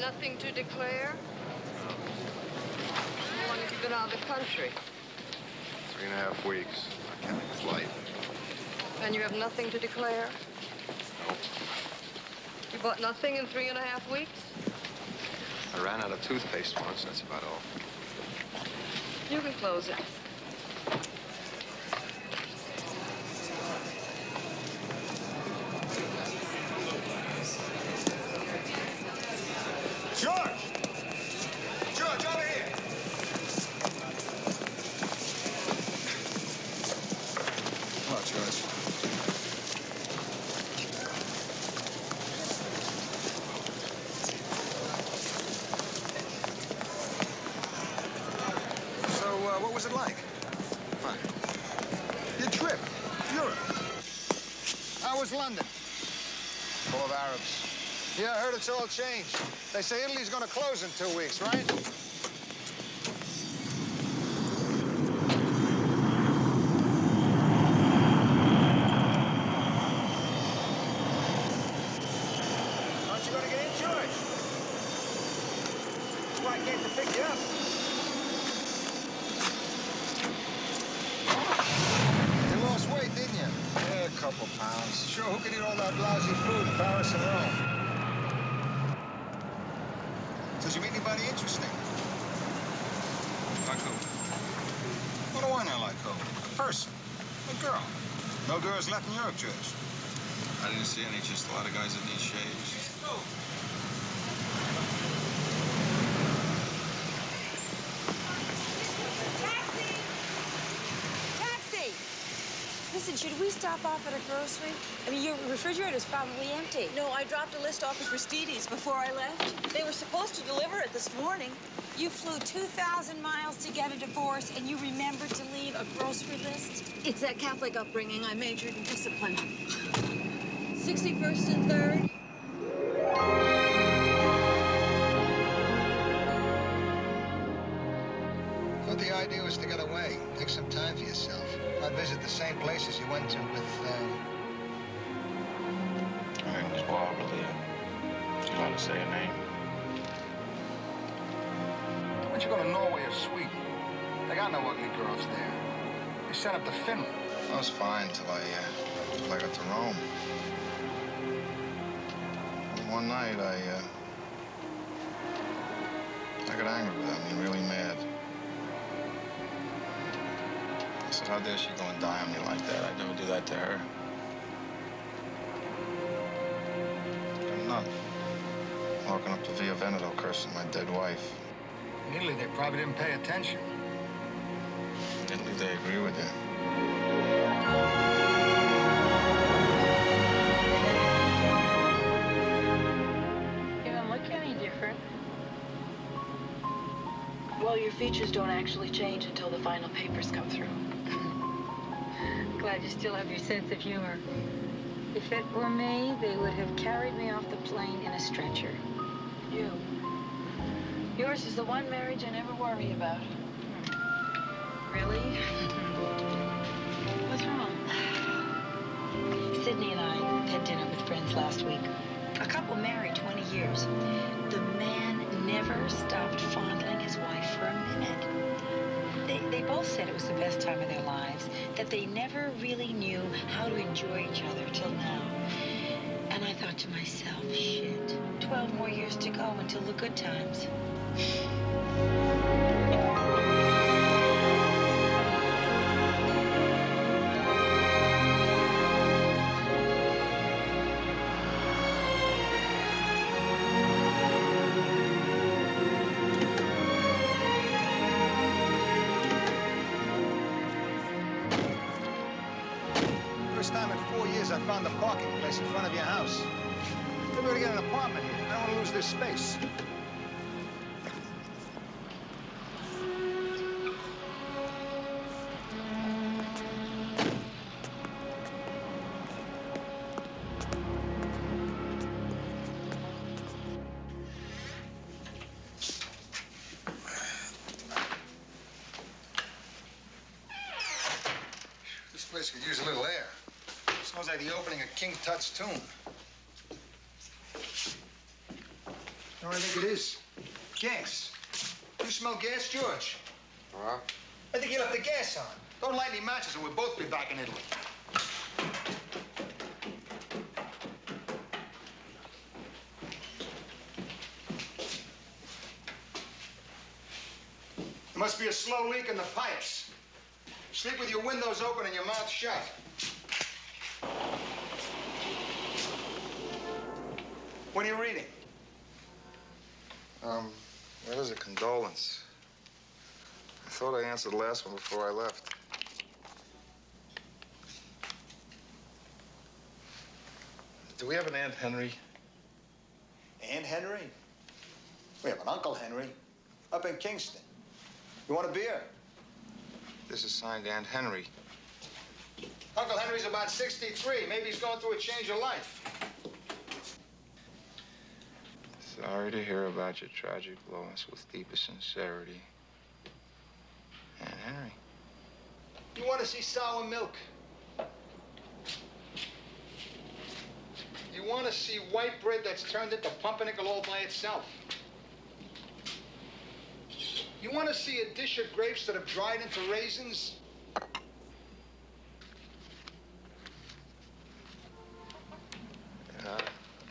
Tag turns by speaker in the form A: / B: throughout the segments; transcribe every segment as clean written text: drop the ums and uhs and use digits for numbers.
A: nothing to declare? How long have you been out of the country?
B: 3.5 weeks. Not counting the flight.
A: And you have nothing to declare?
B: No.
A: You bought nothing in 3.5 weeks?
B: I ran out of toothpaste once, that's about all.
A: You can close it.
C: George! George, over here! Hello, George. So, what was it like? What? Your trip, Europe. How was London? Full of Arabs. Yeah, I heard it's all changed. They say Italy's gonna close in 2 weeks, right? Aren't you gonna get in, George? Why, I came to pick you up. You lost weight, didn't you? Yeah, a couple pounds. Sure, who could eat all that lousy food in Paris and Rome? Did you meet anybody interesting? Like who? What do I know like who? A person. A girl. No girls left in Europe, George.
D: I didn't see any, just a lot of guys that need shaves.
E: Listen, should we stop off at a grocery? I mean, your refrigerator's probably empty.
F: No, I dropped a list off at Christides before I left. They were supposed to deliver it this morning.
E: You flew 2,000 miles to get a divorce, and you remembered to leave a grocery list?
F: It's that Catholic upbringing. I majored in discipline. 61st and 3rd.
C: I thought the idea was to get away. Take some time for yourself. Not visit the same places you went to with,
D: Her name was Barbara, Leah. You ought to say her name.
C: Why don't you go to Norway or Sweden? They got no ugly girls there. They sent up to Finland.
D: I was fine till I got to Rome. One night, I got angry with her. I mean, really mad. I said, how dare she go and die on me like that? I'd never do that to her. I'm not walking up to Via Veneto cursing my dead wife.
C: In Italy, they probably didn't pay attention.
D: In Italy, they agree with you.
E: You don't look any different.
F: Well, your features don't actually change until the final papers come through.
E: Glad you still have your sense of humor. If it were me, they would have carried me off the plane in a stretcher.
F: You. Yours is the one marriage I never worry about.
E: Really?
F: What's wrong?
E: Sydney and I had dinner with friends last week. A couple married 20 years. The man never stopped fondling his wife for a minute. They both said it was the best time of their lives, that they never really knew how to enjoy each other till now. And I thought to myself, shit, 12 more years to go until the good times.
C: First time in 4 years I found a parking place in front of your house. Maybe we ought to get an apartment here. I don't want to lose this space. This place could use a little air. Smells like the opening of King Tut's tomb. know what I think it is? Gas. You smell gas, George?
B: Huh?
C: I think you left the gas on. Don't light any matches or we'll both be back in Italy. There must be a slow leak in the pipes. Sleep with your windows open and your mouth shut. What are you reading?
D: What is a condolence? I thought I answered the last one before I left. Do we have an Aunt Henry?
C: Aunt Henry? We have an Uncle Henry up in Kingston. You want a beer?
D: This is signed Aunt Henry.
C: Uncle Henry's about 63. Maybe he's going through a change of life.
D: Sorry to hear about your tragic loss with deepest sincerity. Aunt Henry.
C: You want to see sour milk? You want to see white bread that's turned into pumpernickel all by itself? You want to see a dish of grapes that have dried into raisins?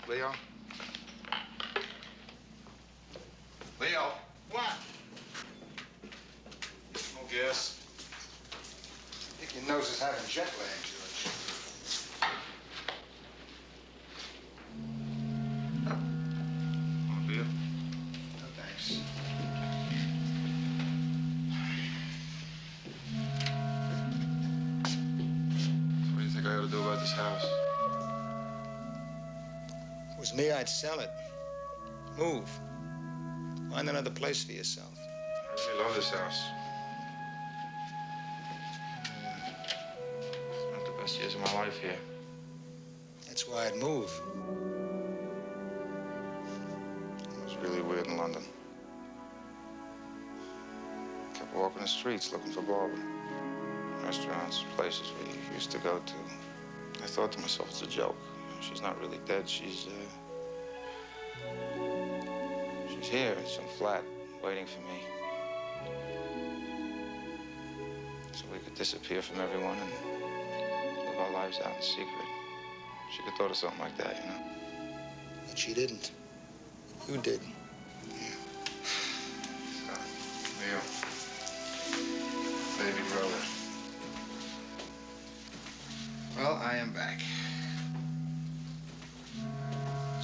D: Leo?
C: Leo. What?
D: No gas.
C: I think your nose is having jet lag, George.
D: Want a beer?
C: No, thanks.
D: What do you think I ought to do about this house?
C: If it was me, I'd sell it. Move. Find another place for yourself.
D: I really love this house. Spent the best years of my life here.
C: That's why I'd move.
D: It was really weird in London. Kept walking the streets looking for Barbara. Restaurants, places we used to go to. I thought to myself, it's a joke. She's not really dead. She's here in some flat, waiting for me. So we could disappear from everyone and live our lives out in secret. She could have thought of something like that, you know?
C: But she didn't. You did.
D: So, Leo, baby brother. Well, I am back.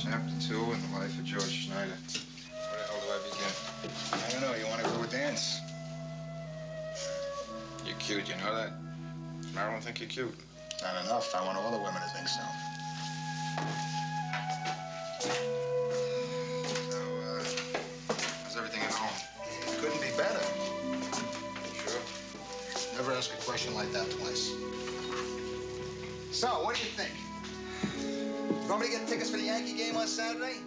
D: Chapter 2 in the life of George Schneider. Where the hell do I begin?
C: I don't know. You want to go dance?
D: You're cute, you know that? I don't think you're cute.
C: Not enough. I want all the women to think so.
D: So, how's everything at home?
C: It couldn't be better.
D: Sure.
C: Never ask a question like that twice. So, what do you think? You want me to get tickets for the Yankee game on Saturday?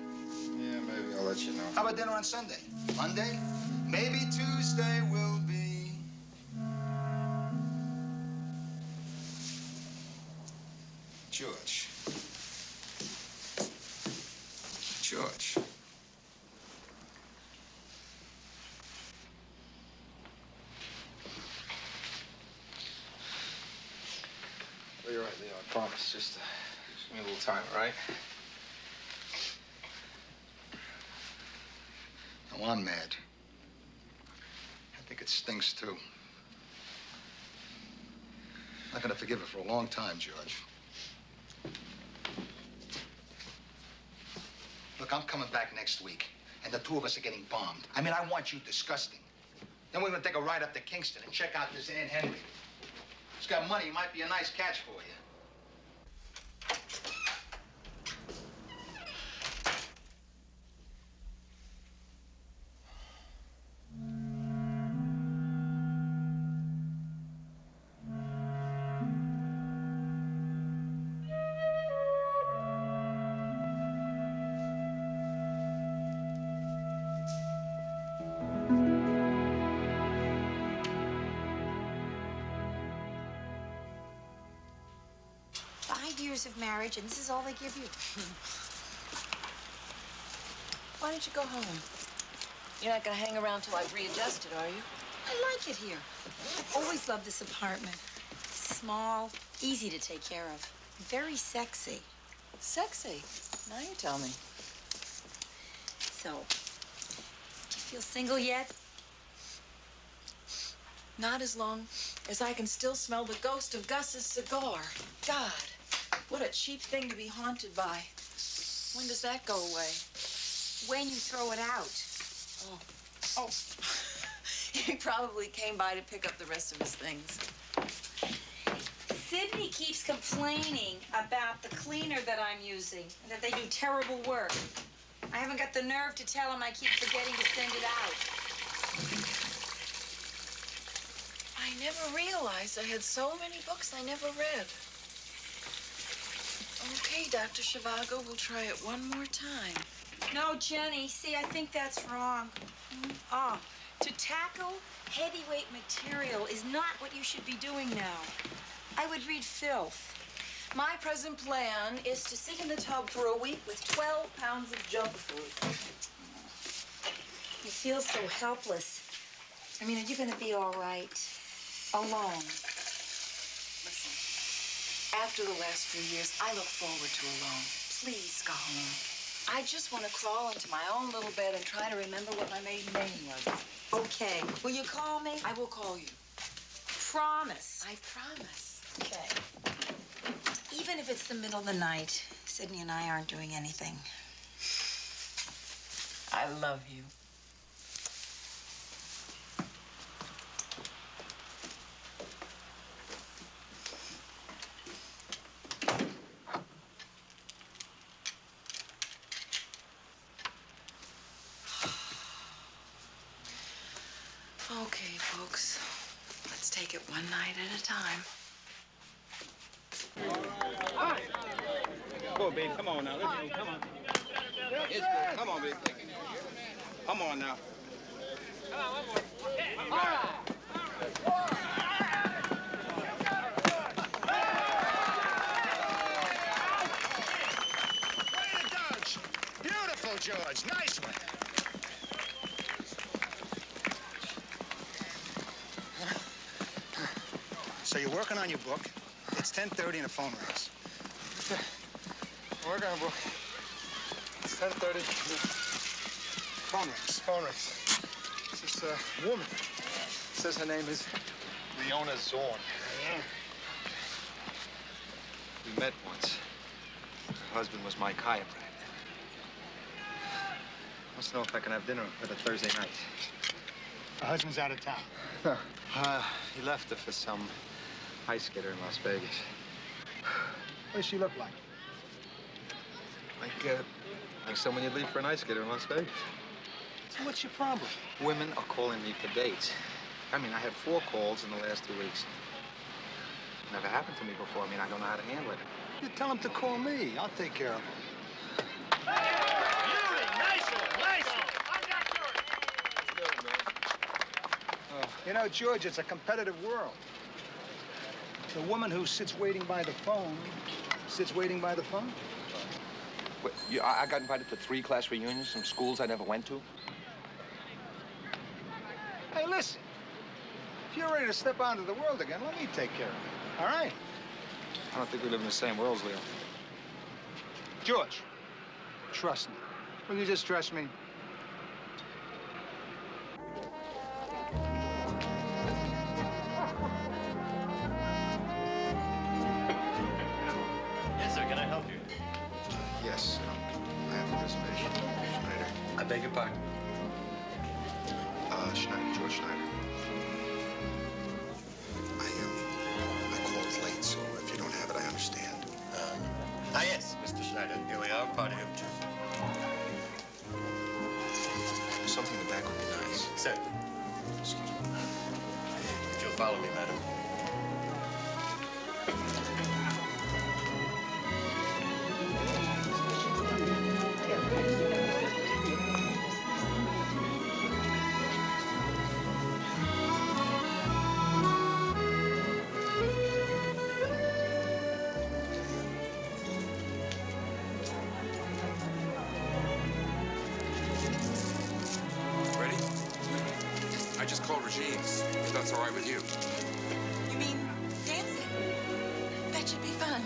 D: Yeah, maybe I'll let you know.
C: How about dinner on Sunday? Monday? Maybe Tuesday will be. George. George.
D: Well, you're right, Leo. I promise. Just give me a little time, all right?
C: Now, I'm mad. I think it stings, too. I'm not gonna forgive her for a long time, George. Look, I'm coming back next week, and the two of us are getting bombed. I mean, I want you disgusting. Then we're gonna take a ride up to Kingston and check out this Aunt Henry. She's got money, might be a nice catch for you.
G: Of marriage, and this is all they give you.
F: Why don't you go home? You're not gonna hang around till I've readjusted, are you?
E: I like it here. I've always loved this apartment. Small, easy to take care of. Very sexy.
F: Sexy. Now you tell me.
E: So, do you feel single yet?
F: Not as long as I can still smell the ghost of Gus's cigar. God, what a cheap thing to be haunted by. When does that go away?
E: When you throw it out.
F: Oh. He probably came by to pick up the rest of his things.
E: Sydney keeps complaining about the cleaner that I'm using, and that they do terrible work. I haven't got the nerve to tell him I keep forgetting to send it out.
F: I never realized I had so many books I never read. Okay, Dr. Zhivago, we'll try it one more time.
E: No, Jenny, see, I think that's wrong. To tackle heavyweight material is not what you should be doing now. I would read filth.
F: My present plan is to sit in the tub for a week with 12 pounds of junk food.
E: You feel so helpless. I mean, are you going to be all right? Alone?
F: Listen, after the last few years, I look forward to alone. Please go home. I just want to crawl into my own little bed and try to remember what my maiden name was.
E: Okay. Will you call me?
F: I will call you.
E: Promise.
F: I promise.
E: Okay. Even if it's the middle of the night, Sydney and I aren't doing anything.
F: I love you. Okay, folks. Let's take it one night at a time.
G: Go, babe. Come on now. Let's go. Come on. It's good. Come on, babe. Come on now. Come on, one more. All right.
C: Way to dodge. Beautiful, George. Nice one. So you're working on your book. It's 10:30 and the phone rings.
B: Working on a book. It's 10:30.
C: Phone rings.
B: Phone rings. It's this woman. Says her name is Leona Zorn.
C: Yeah.
B: We met once. Her husband was my chiropractor. Wants to know if I can have dinner with her Thursday night.
C: Her husband's out of town.
B: He left her for some ice skater in Las Vegas.
C: What does she look like?
B: Like someone you'd leave for an ice skater in Las Vegas.
C: So what's your problem?
B: Women are calling me for dates. I mean, I had 4 calls in the last 2 weeks. Never happened to me before. I mean, I don't know how to handle it.
C: You tell them to call me. I'll take care of them. You know, George, it's a competitive world. The woman who sits waiting by the phone sits waiting by the phone.
H: Wait, I got invited to 3 class reunions from schools I never went to.
C: Hey, listen. If you're ready to step out into the world again, let me take care of it. All right?
B: I don't think we live in the same worlds, Leo.
C: George, trust me. Will you just trust me?
I: Yes, sir. Can I help you?
D: Yes, I have a reservation. Schneider.
I: I beg your pardon?
D: Schneider, George Schneider. I called late, so if you don't have it, I understand.
I: Yes, Mr. Schneider. Here we are, party of 2.
D: Something in the back would be nice.
I: Certainly.
D: Excuse me.
I: If you'll follow me, madam.
H: that's all right with you.
F: You mean dancing? That should be fun.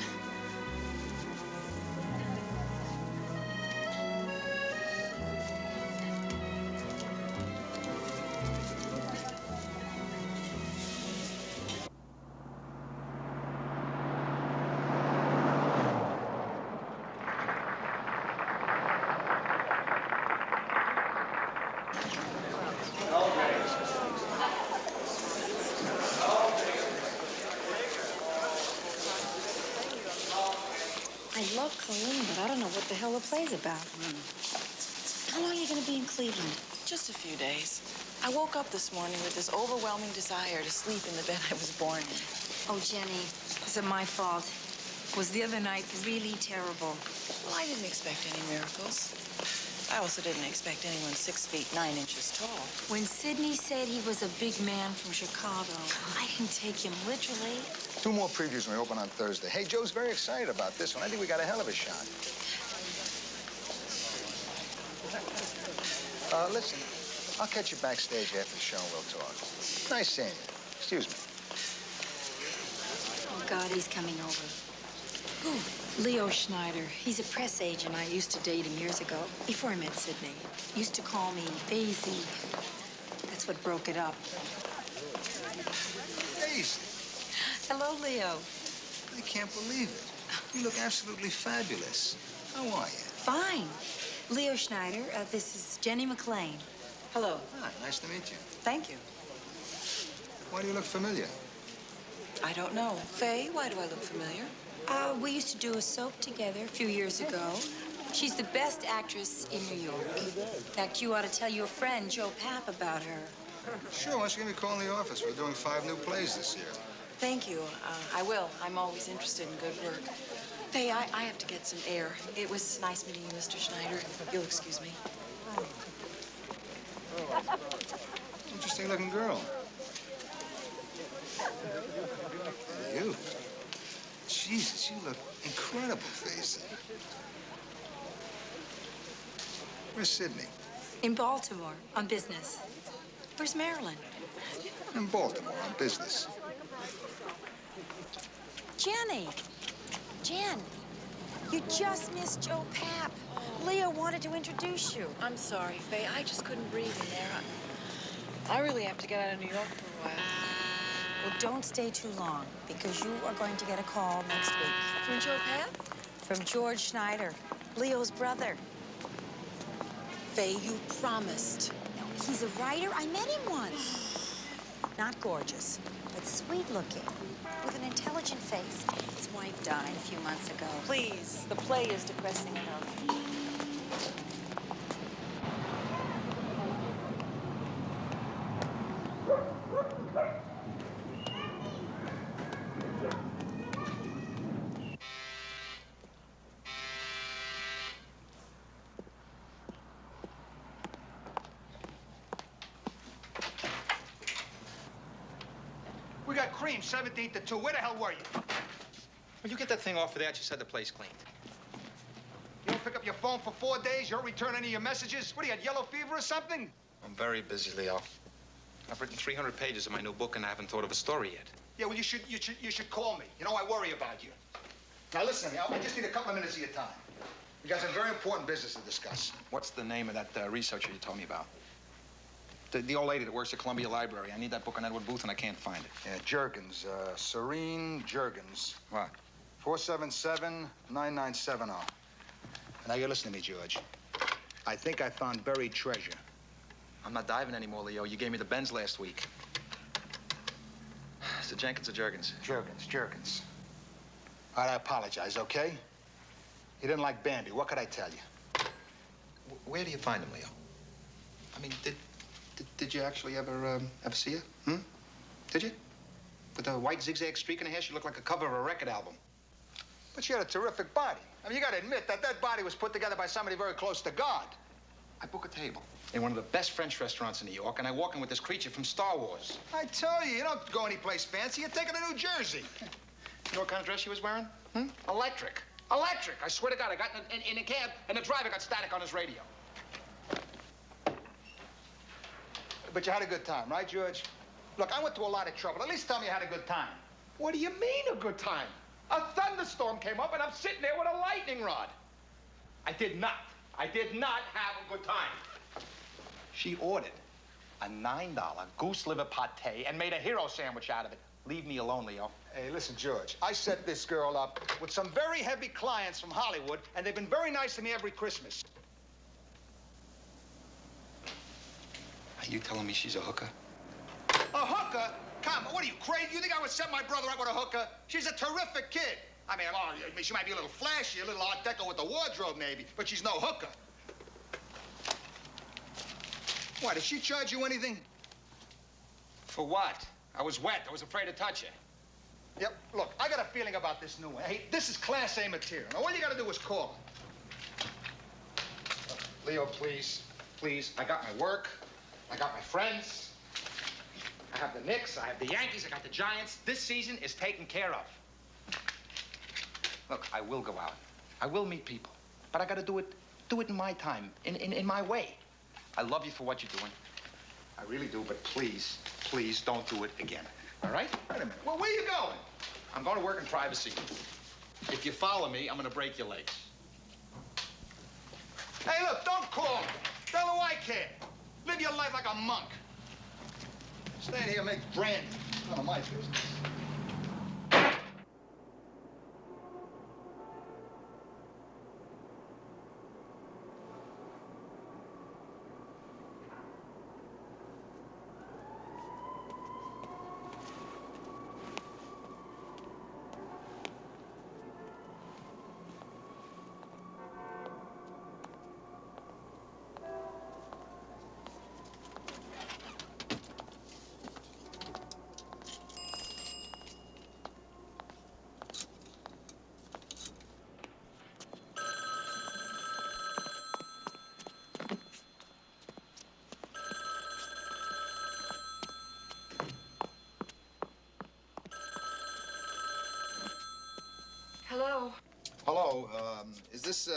E: I love Colleen, but I don't know what the hell the play's about. How long are you going to be in Cleveland?
F: Just a few days. I woke up this morning with this overwhelming desire to sleep in the bed I was born in.
E: Oh, Jenny, is it my fault? Was the other night really terrible?
F: Well, I didn't expect any miracles. I also didn't expect anyone 6 feet 9 inches tall.
E: When Sidney said he was a big man from Chicago, I didn't take him literally.
C: 2 more previews when we open on Thursday. Hey, Joe's very excited about this one. I think we got a hell of a shot. Listen, I'll catch you backstage after the show and we'll talk. Nice seeing you. Excuse me.
E: Oh, God, he's coming over. Who? Leo Schneider. He's a press agent. I used to date him years ago, before I met Sidney. Used to call me Daisy. That's what broke it up.
C: Daisy.
E: Hello, Leo.
C: I can't believe it. You look absolutely fabulous. How are you?
E: Fine. Leo Schneider, this is Jennie MacLaine. Hello.
C: Ah, nice to meet you.
E: Thank you.
C: Why do you look familiar?
F: I don't know. Faye, why do I look familiar?
E: We used to do a soap together a few years ago. She's the best actress in New York. In fact, you ought to tell your friend, Joe Papp, about her.
C: Sure, why don't you give me a call in the office? We're doing 5 new plays this year.
F: Thank you. I will. I'm always interested in good work. Faye, I have to get some air. It was nice meeting you, Mr. Schneider. You'll excuse me.
C: Interesting looking girl. You? Jesus, you look incredible, Faye. Where's Sidney?
E: In Baltimore, on business. Where's Marilyn?
C: In Baltimore, on business.
E: Jenny. Jen, you just missed Joe Papp. Leo wanted to introduce you.
F: I'm sorry, Faye. I just couldn't breathe in there. I really have to get out of New York for a while.
E: Well, don't stay too long, because you are going to get a call next week.
F: From Joe Papp?
E: From George Schneider, Leo's brother.
F: Faye, you promised.
E: No, he's a writer. I met him once. Not gorgeous, but sweet-looking, with an intelligent face. His wife died a few months ago.
F: Please, the play is depressing enough.
C: We got cream, 17 to 2. Where the hell were you?
B: Will you get that thing off of that? You said the place cleaned.
C: You don't pick up your phone for 4 days? You don't return any of your messages? What, do you got yellow fever or something?
B: I'm very busy, Leo. I've written 300 pages of my new book, and I haven't thought of a story yet.
C: Yeah, well, you should call me. You know, I worry about you. Now, listen to me. I just need a couple of minutes of your time. We got some very important business to discuss.
B: What's the name of that researcher you told me about? The old lady that works at Columbia Library. I need that book on Edward Booth, and I can't find it.
C: Yeah, Juergens. Serene Juergens.
B: What?
C: 477-9970. Now, you listen to me, George. I think I found buried treasure.
B: I'm not diving anymore, Leo. You gave me the Benz last week. Is it Jenkins or Juergens?
C: Juergens. All right, I apologize, okay? You didn't like Bambi. What could I tell you?
B: Where do you find him, Leo? I mean, did you actually ever see her? Did you? With a white zigzag streak in her hair, she looked like a cover of a record album.
C: But she had a terrific body. I mean, you gotta admit that body was put together by somebody very close to God.
B: I book a table in one of the best French restaurants in New York, and I walk in with this creature from Star Wars.
C: I tell you, you don't go anyplace fancy. You're taking to New Jersey.
B: You know what kind of dress she was wearing? Electric. Electric! I swear to God, I got in a cab, and the driver got static on his radio.
C: But you had a good time, right, George? Look, I went through a lot of trouble. At least tell me you had a good time.
J: What do you mean, a good time? A thunderstorm came up, and I'm sitting there with a lightning rod. I did not have a good time. She ordered a $9 goose liver pate and made a hero sandwich out of it. Leave me alone, Leo.
C: Hey, listen, George. I set this girl up with some very heavy clients from Hollywood, and they've been very nice to me every Christmas.
B: Are you telling me she's a hooker?
C: A hooker? Come on, what are you, crazy? You think I would set my brother up with a hooker? She's a terrific kid. I mean, she might be a little flashy, a little Art Deco with the wardrobe, maybe, but she's no hooker. Why, did she charge you anything?
J: For what? I was wet. I was afraid to touch her.
C: Yep, look, I got a feeling about this new one. Hey, this is Class A material. Now, all you gotta do is call her.
J: Leo, please, please. I got my work. I got my friends. I have the Knicks. I have the Yankees. I got the Giants. This season is taken care of. Look, I will go out. I will meet people. But I gotta do it in my time, in my way. I love you for what you're doing. I really do, but please, please don't do it again. All right?
C: Wait a minute. Well, where are you going?
J: I'm going to work in privacy. If you follow me, I'm going to break your legs.
C: Hey, look, don't call her. Tell her I care. Live your life like a monk. Stand here and make brandy. None of my business.
A: Hello.
B: Hello, is this,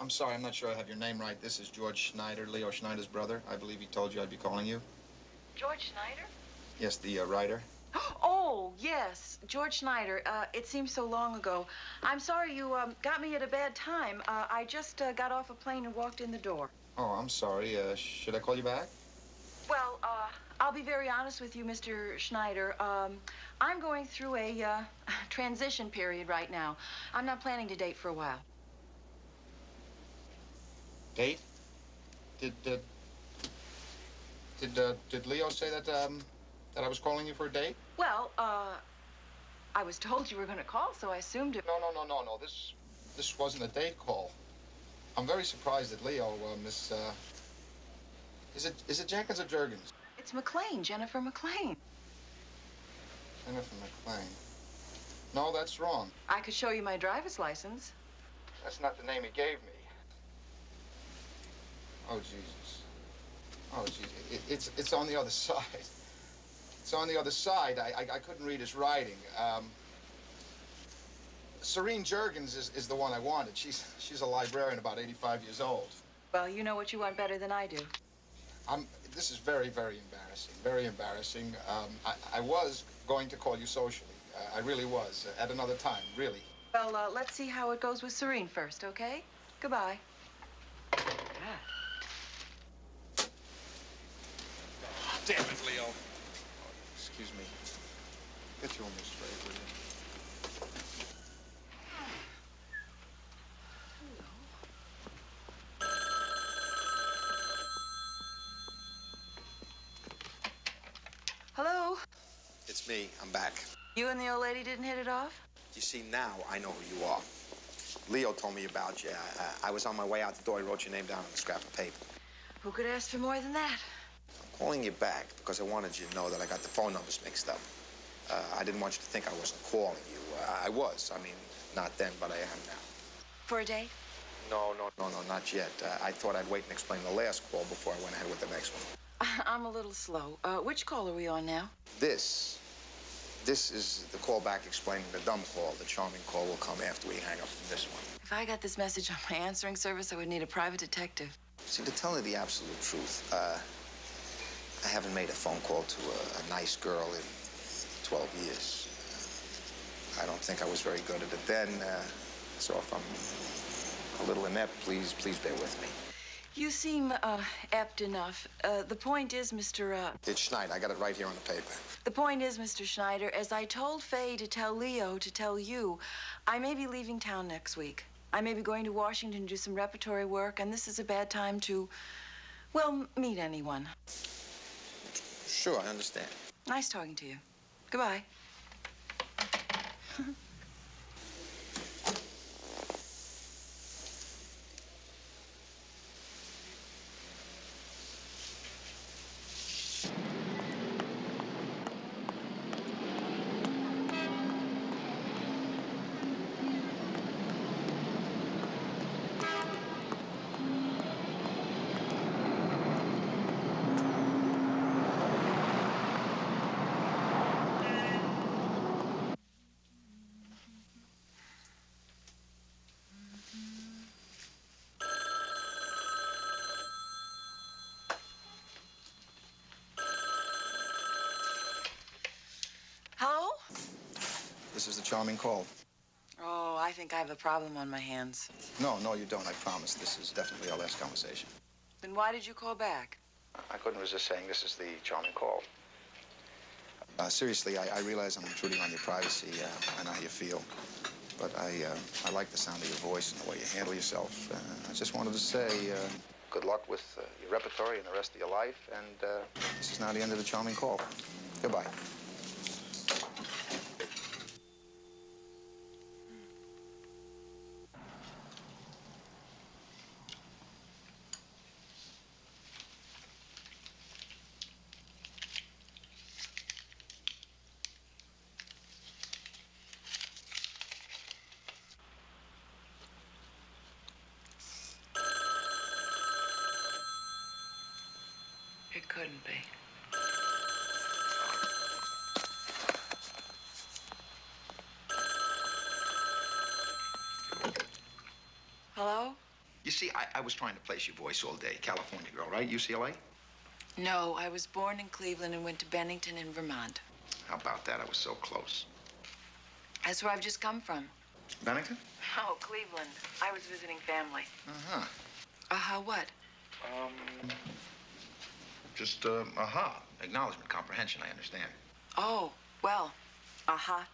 B: I'm sorry, I'm not sure I have your name right. This is George Schneider, Leo Schneider's brother. I believe he told you I'd be calling you.
F: George Schneider?
B: Yes, the writer.
F: Oh, yes, George Schneider. It seems so long ago. I'm sorry you got me at a bad time. I just got off a plane and walked in the door.
B: Oh, I'm sorry. Should I call you back?
F: Well, I'll be very honest with you, Mr. Schneider. I'm going through a transition period right now. I'm not planning to date for a while.
B: Date? Did Leo say that that I was calling you for a date?
F: Well, I was told you were going to call, so I assumed it.
B: No. This wasn't a date call. I'm very surprised that Leo, Miss, is it Jenkins or Jurgens?
F: It's MacLaine, Jennifer MacLaine.
B: Jennifer MacLaine. No, that's wrong.
F: I could show you my driver's license.
B: That's not the name he gave me. Oh, Jesus. Oh, Jesus. It's on the other side. It's on the other side. I couldn't read his writing. Serene Jurgens is the one I wanted. She's a librarian about 85 years old.
F: Well, you know what you want better than I do.
B: This is very, very embarrassing. Very embarrassing. I was going to call you socially. I really was. At another time, really.
F: Well, let's see how it goes with Serene first, okay? Goodbye.
J: Damn it, Leo.
B: Excuse me. Get you on this straight, will you?
F: Hello?
I: It's me. I'm back.
F: You and the old lady didn't hit it off?
I: You see, now I know who you are. Leo told me about you. I was on my way out the door. He wrote your name down on a scrap of paper.
F: Who could ask for more than that?
I: I'm calling you back because I wanted you to know that I got the phone numbers mixed up. I didn't want you to think I wasn't calling you. I was. I mean, not then, but I am now.
F: For a date?
I: No, not yet. I thought I'd wait and explain the last call before I went ahead with the next one.
F: I'm a little slow. Which call are we on now?
I: This is the call back explaining the dumb call. The charming call will come after we hang up from this one.
F: If I got this message on my answering service, I would need a private detective.
I: See, to tell you the absolute truth, I haven't made a phone call to a nice girl in 12 years. I don't think I was very good at it then, so if I'm a little inept, please bear with me.
F: You seem apt enough. The point is, Mr.
I: It's Schneider. I got it right here on the paper.
F: The point is, Mr. Schneider, as I told Faye to tell Leo to tell you, I may be leaving town next week. I may be going to Washington to do some repertory work, and this is a bad time to, well, meet anyone.
I: Sure, I understand.
F: Nice talking to you. Goodbye. Hello?
I: This is the charming call.
F: Oh, I think I have a problem on my hands.
I: No, you don't, I promise. This is definitely our last conversation.
F: Then why did you call back?
I: I couldn't resist saying this is the charming call. Seriously, I realize I'm intruding on your privacy. I know how you feel. But I like the sound of your voice and the way you handle yourself. I just wanted to say good luck with your repertory and the rest of your life. And this is now the end of the charming call. Goodbye.
F: It couldn't be. Hello?
B: You see, I was trying to place your voice all day. California girl, right? UCLA?
F: No, I was born in Cleveland and went to Bennington in Vermont.
B: How about that? I was so close.
F: That's where I've just come from.
B: Bennington?
F: Oh, Cleveland. I was visiting family.
B: Uh-huh.
F: What?
B: Just, acknowledgement, comprehension, I understand.
F: Oh, well,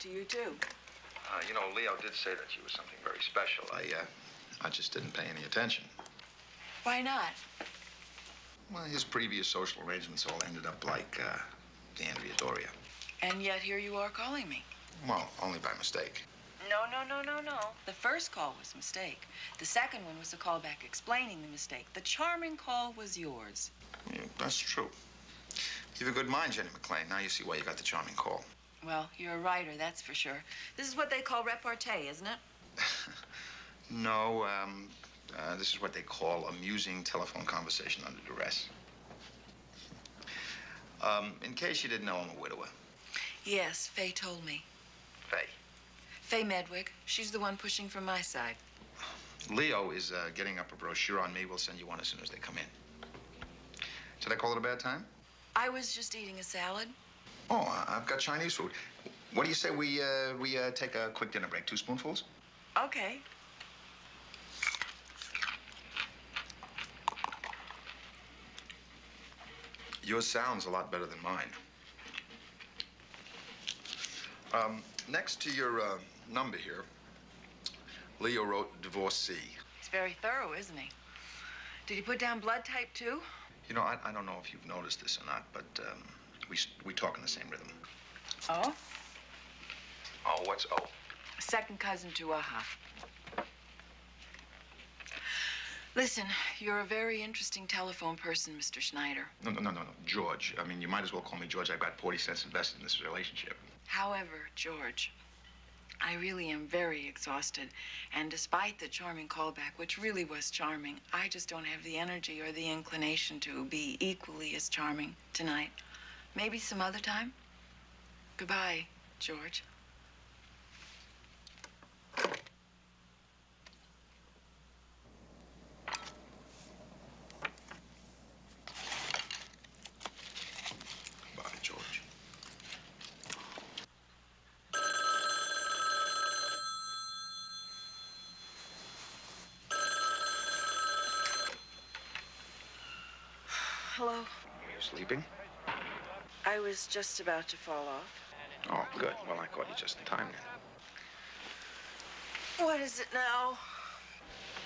F: to you too.
B: You know, Leo did say that you were something very special. I just didn't pay any attention.
F: Why not?
B: Well, his previous social arrangements all ended up like, the Andrea Doria.
F: And yet here you are calling me.
B: Well, only by mistake.
F: No. The first call was a mistake. The second one was a call back explaining the mistake. The charming call was yours.
B: Yeah, that's true. You have a good mind, Jennie MacLaine. Now you see why you got the charming call.
F: Well, you're a writer, that's for sure. This is what they call repartee, isn't it?
B: No, this is what they call amusing telephone conversation under duress. In case you didn't know, I'm a widower.
F: Yes, Faye told me.
B: Faye?
F: Faye Medwick. She's the one pushing from my side.
B: Leo is getting up a brochure on me. We'll send you one as soon as they come in. Should I call it a bad time?
F: I was just eating a salad.
B: Oh, I've got Chinese food. What do you say we take a quick dinner break? 2 spoonfuls?
F: Okay.
B: Yours sounds a lot better than mine. Next to your number here, Leo wrote divorcee.
F: He's very thorough, isn't he? Did he put down blood type too?
B: You know, I don't know if you've noticed this or not, but we talk in the same rhythm.
F: Oh?
B: Oh, what's oh?
F: Second cousin to Listen, you're a very interesting telephone person, Mr. Schneider.
B: No, George. I mean, you might as well call me George. I've got 40 cents invested in this relationship.
F: However, George, I really am very exhausted. And despite the charming callback, which really was charming, I just don't have the energy or the inclination to be equally as charming tonight. Maybe some other time? Goodbye, George. Hello.
I: Are you sleeping?
F: I was just about to fall off.
I: Oh, good. Well, I caught you just in time then.
F: What is it now?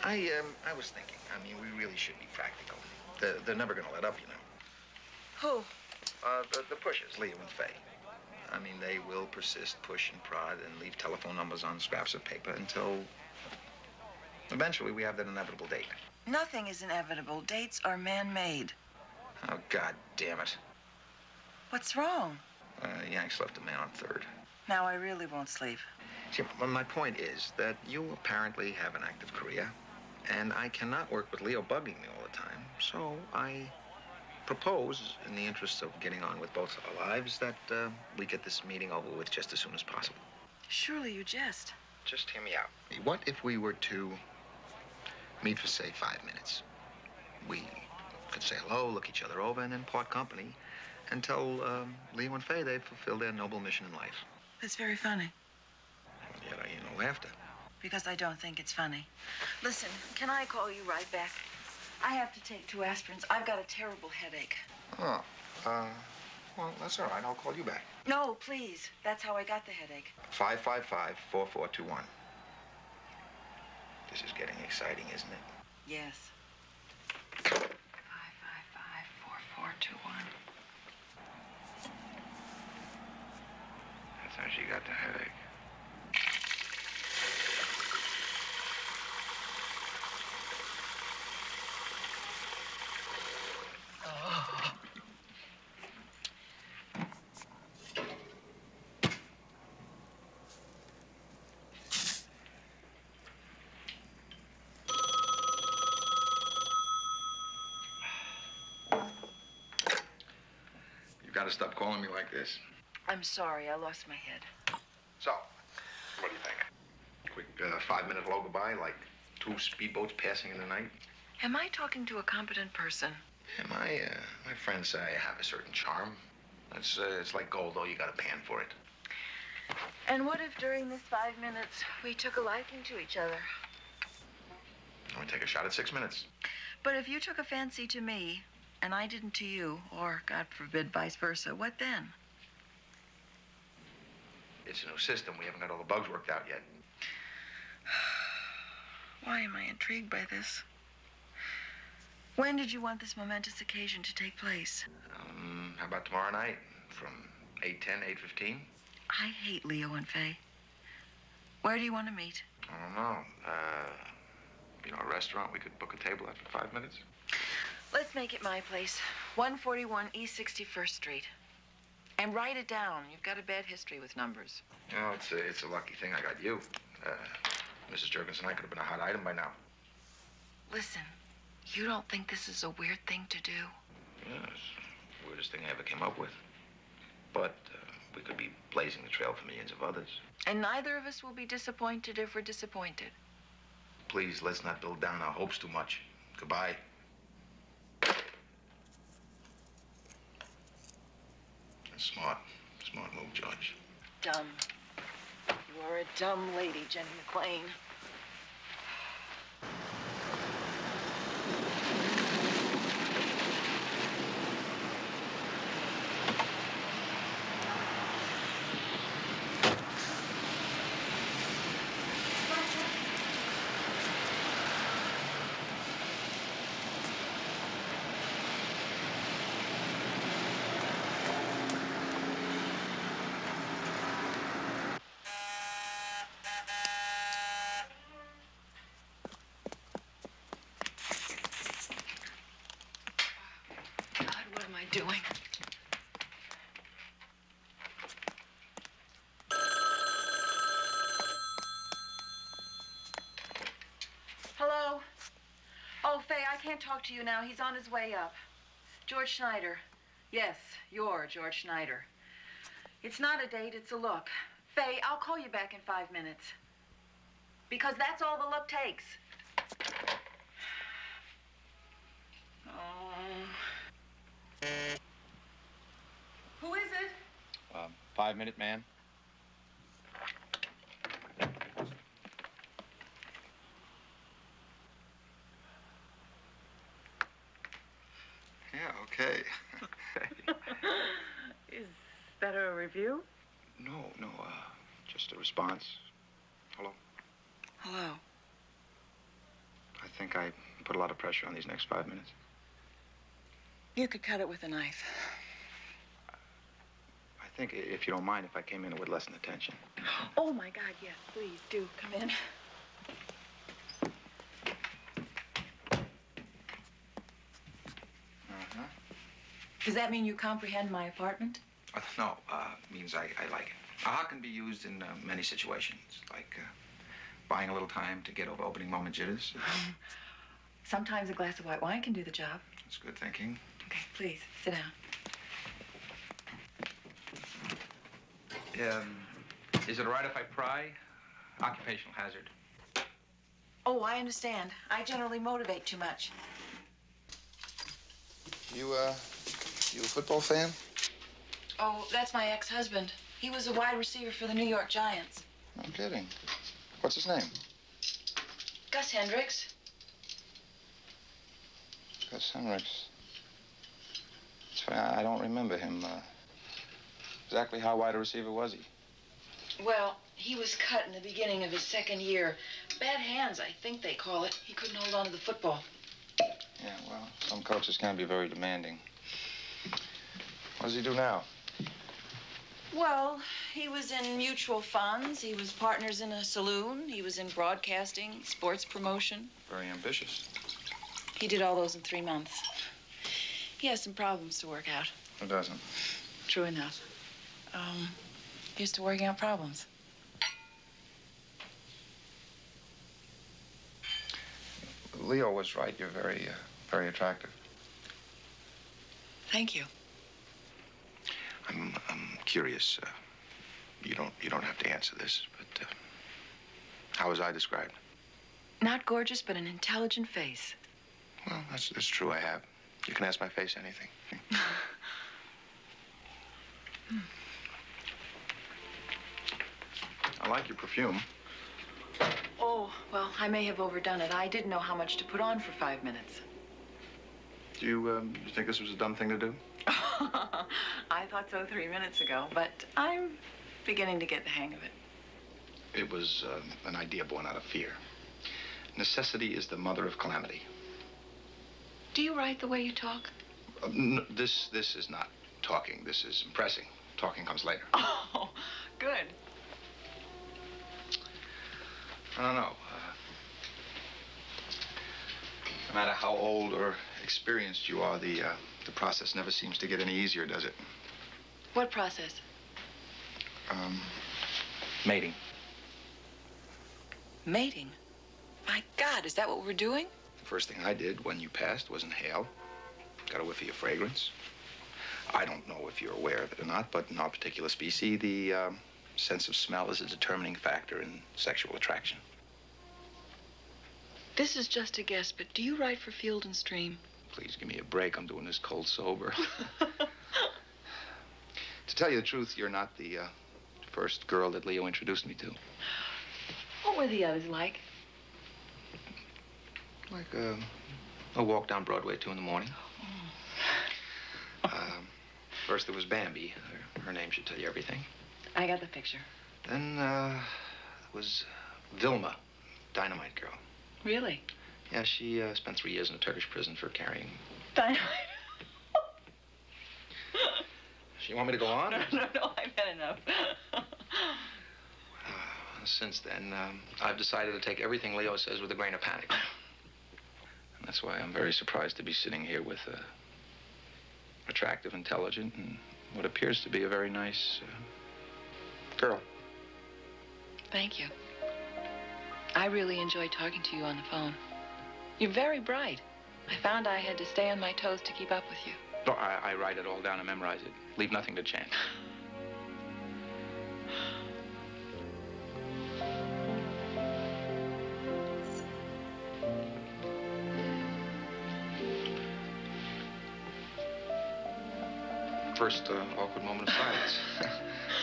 I: I was thinking, I mean, we really should be practical. They're never gonna let up, you know.
F: Who?
I: The pushers, Leo and Faye. I mean, they will persist, push and prod, and leave telephone numbers on scraps of paper until eventually we have that inevitable date.
F: Nothing is inevitable. Dates are man-made.
I: Oh, God damn it.
F: What's wrong?
I: Yanks left a man on third.
F: Now I really won't sleep.
I: See, my point is that you apparently have an active career, and I cannot work with Leo bugging me all the time, so I propose, in the interest of getting on with both our lives, that we get this meeting over with just as soon as possible.
F: Surely you jest.
I: Just hear me out. What if we were to meet for, say, 5 minutes? We could say hello, look each other over, and then part company until Leo and Faye, they've fulfilled their noble mission in life.
F: That's very funny.
I: Yet I hear no laughter.
F: Because I don't think it's funny. Listen, can I call you right back? I have to take 2 aspirins. I've got a terrible headache.
I: Oh, well, that's all right. I'll call you back.
F: No, please. That's how I got the headache.
I: 555-4421. This is getting exciting, isn't it?
F: Yes. 555-4421.
I: That's how she got the headache. Got to stop calling me like this.
F: I'm sorry, I lost my head.
I: So, what do you think? Quick 5-minute hello goodbye, like 2 speedboats passing in the night?
F: Am I talking to a competent person?
I: Yeah, my friends say I have a certain charm. It's like gold, though. You got a pan for it.
F: And what if during this 5 minutes we took a liking to each other?
I: I'm gonna take a shot at 6 minutes.
F: But if you took a fancy to me, and I didn't to you, or, God forbid, vice versa, what then?
I: It's a new system. We haven't got all the bugs worked out yet.
F: Why am I intrigued by this? When did you want this momentous occasion to take place?
I: How about tomorrow night? From 8:10, 8:15?
F: I hate Leo and Faye. Where do you want to meet?
I: I don't know. A restaurant. We could book a table after 5 minutes.
F: Let's make it my place. 141 East 61st Street. And write it down. You've got a bad history with numbers.
I: Oh, it's a lucky thing I got you. Mrs. Jurgens and I could have been a hot item by now.
F: Listen, you don't think this is a weird thing to do?
I: Yeah, it's the weirdest thing I ever came up with. But we could be blazing the trail for millions of others.
F: And neither of us will be disappointed if we're disappointed.
I: Please, let's not build down our hopes too much. Goodbye. Smart move, George.
F: Dumb. You are a dumb lady, Jennie MacLaine. Doing? Hello? Oh, Faye, I can't talk to you now. He's on his way up. George Schneider. Yes, you're George Schneider. It's not a date, it's a look. Faye, I'll call you back in 5 minutes. Because that's all the look takes. Oh. Who is it?
H: 5-minute man.
I: Yeah,
B: Okay.
F: Is that a review?
B: No, just a response. Hello?
F: Hello.
B: I think I put a lot of pressure on these next 5 minutes.
F: You could cut it with a knife.
B: I think, if you don't mind, if I came in with less attention.
F: Oh, my God, yes, please do. Come in.
B: Uh-huh.
F: Does that mean you comprehend my apartment?
B: No, means I like it. A hawk can be used in many situations, like buying a little time to get over opening moment jitters.
F: Sometimes a glass of white wine can do the job.
B: That's good thinking.
F: Okay, please, sit down.
H: Is it all right if I pry? Occupational hazard.
F: Oh, I understand. I generally motivate too much.
I: You a football fan?
F: Oh, that's my ex-husband. He was a wide receiver for the New York Giants.
I: No kidding. What's his name?
F: Gus Hendricks.
I: Gus Hendricks. It's funny, I don't remember him. Exactly how wide a receiver was he?
F: Well, he was cut in the beginning of his second year. Bad hands, I think they call it. He couldn't hold on to the football.
I: Yeah, well, some coaches can be very demanding. What does he do now?
F: Well, he was in mutual funds. He was partners in a saloon. He was in broadcasting, sports promotion.
I: Very ambitious.
F: He did all those in 3 months. He has some problems to work out.
I: Who doesn't?
F: True enough. Used to working out problems.
I: Leo was right. You're very, very attractive.
F: Thank you.
B: I'm curious. You don't have to answer this, but how was I described?
F: Not gorgeous, but an intelligent face.
B: Well, that's true. I have. You can ask my face anything. I like your perfume.
F: Oh, well, I may have overdone it. I didn't know how much to put on for 5 minutes.
B: Do you think this was a dumb thing to do?
F: I thought so 3 minutes ago, but I'm beginning to get the hang of it.
B: It was an idea born out of fear. Necessity is the mother of calamity.
F: Do you write the way you talk?
B: No, this is not talking. This is impressing. Talking comes later.
F: Oh, good.
B: I don't know. No matter how old or experienced you are, the process never seems to get any easier, does it?
F: What process?
B: Mating.
F: Mating? My God, is that what we're doing?
B: The first thing I did when you passed was inhale. Got a whiff of your fragrance. I don't know if you're aware of it or not, but in our particular species, the sense of smell is a determining factor in sexual attraction.
F: This is just a guess, but do you write for Field and Stream?
B: Please give me a break. I'm doing this cold sober. To tell you the truth, you're not the first girl that Leo introduced me to.
F: What were the others like?
B: Like a walk down Broadway at 2 in the morning. First there was Bambi. Her name should tell you everything.
F: I got the picture.
B: Then there was Vilma, dynamite girl.
F: Really?
B: Yeah, she spent 3 years in a Turkish prison for carrying.
F: Dynamite.
B: You want me to go on?
F: No, I've had enough.
B: Since then, I've decided to take everything Leo says with a grain of panic. And that's why I'm very surprised to be sitting here with a attractive, intelligent, and what appears to be a very nice girl.
F: Thank you. I really enjoyed talking to you on the phone. You're very bright. I found I had to stay on my toes to keep up with you.
B: No, I write it all down and memorize it. Leave nothing to chance. First awkward moment of silence.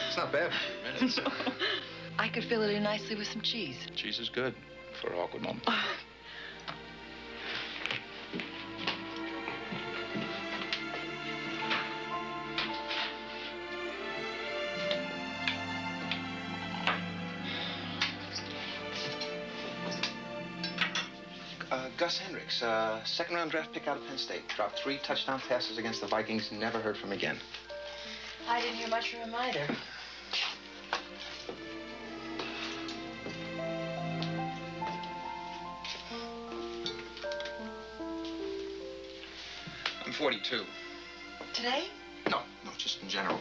B: It's not bad for 3 minutes.
F: I could fill it in nicely with some cheese.
B: Cheese is good for an awkward moment. Gus Hendricks, second-round draft pick out of Penn State. Dropped 3 touchdown passes against the Vikings. Never heard from him again.
E: I didn't hear much from him either.
B: I'm 42.
E: Today?
B: No, just in general.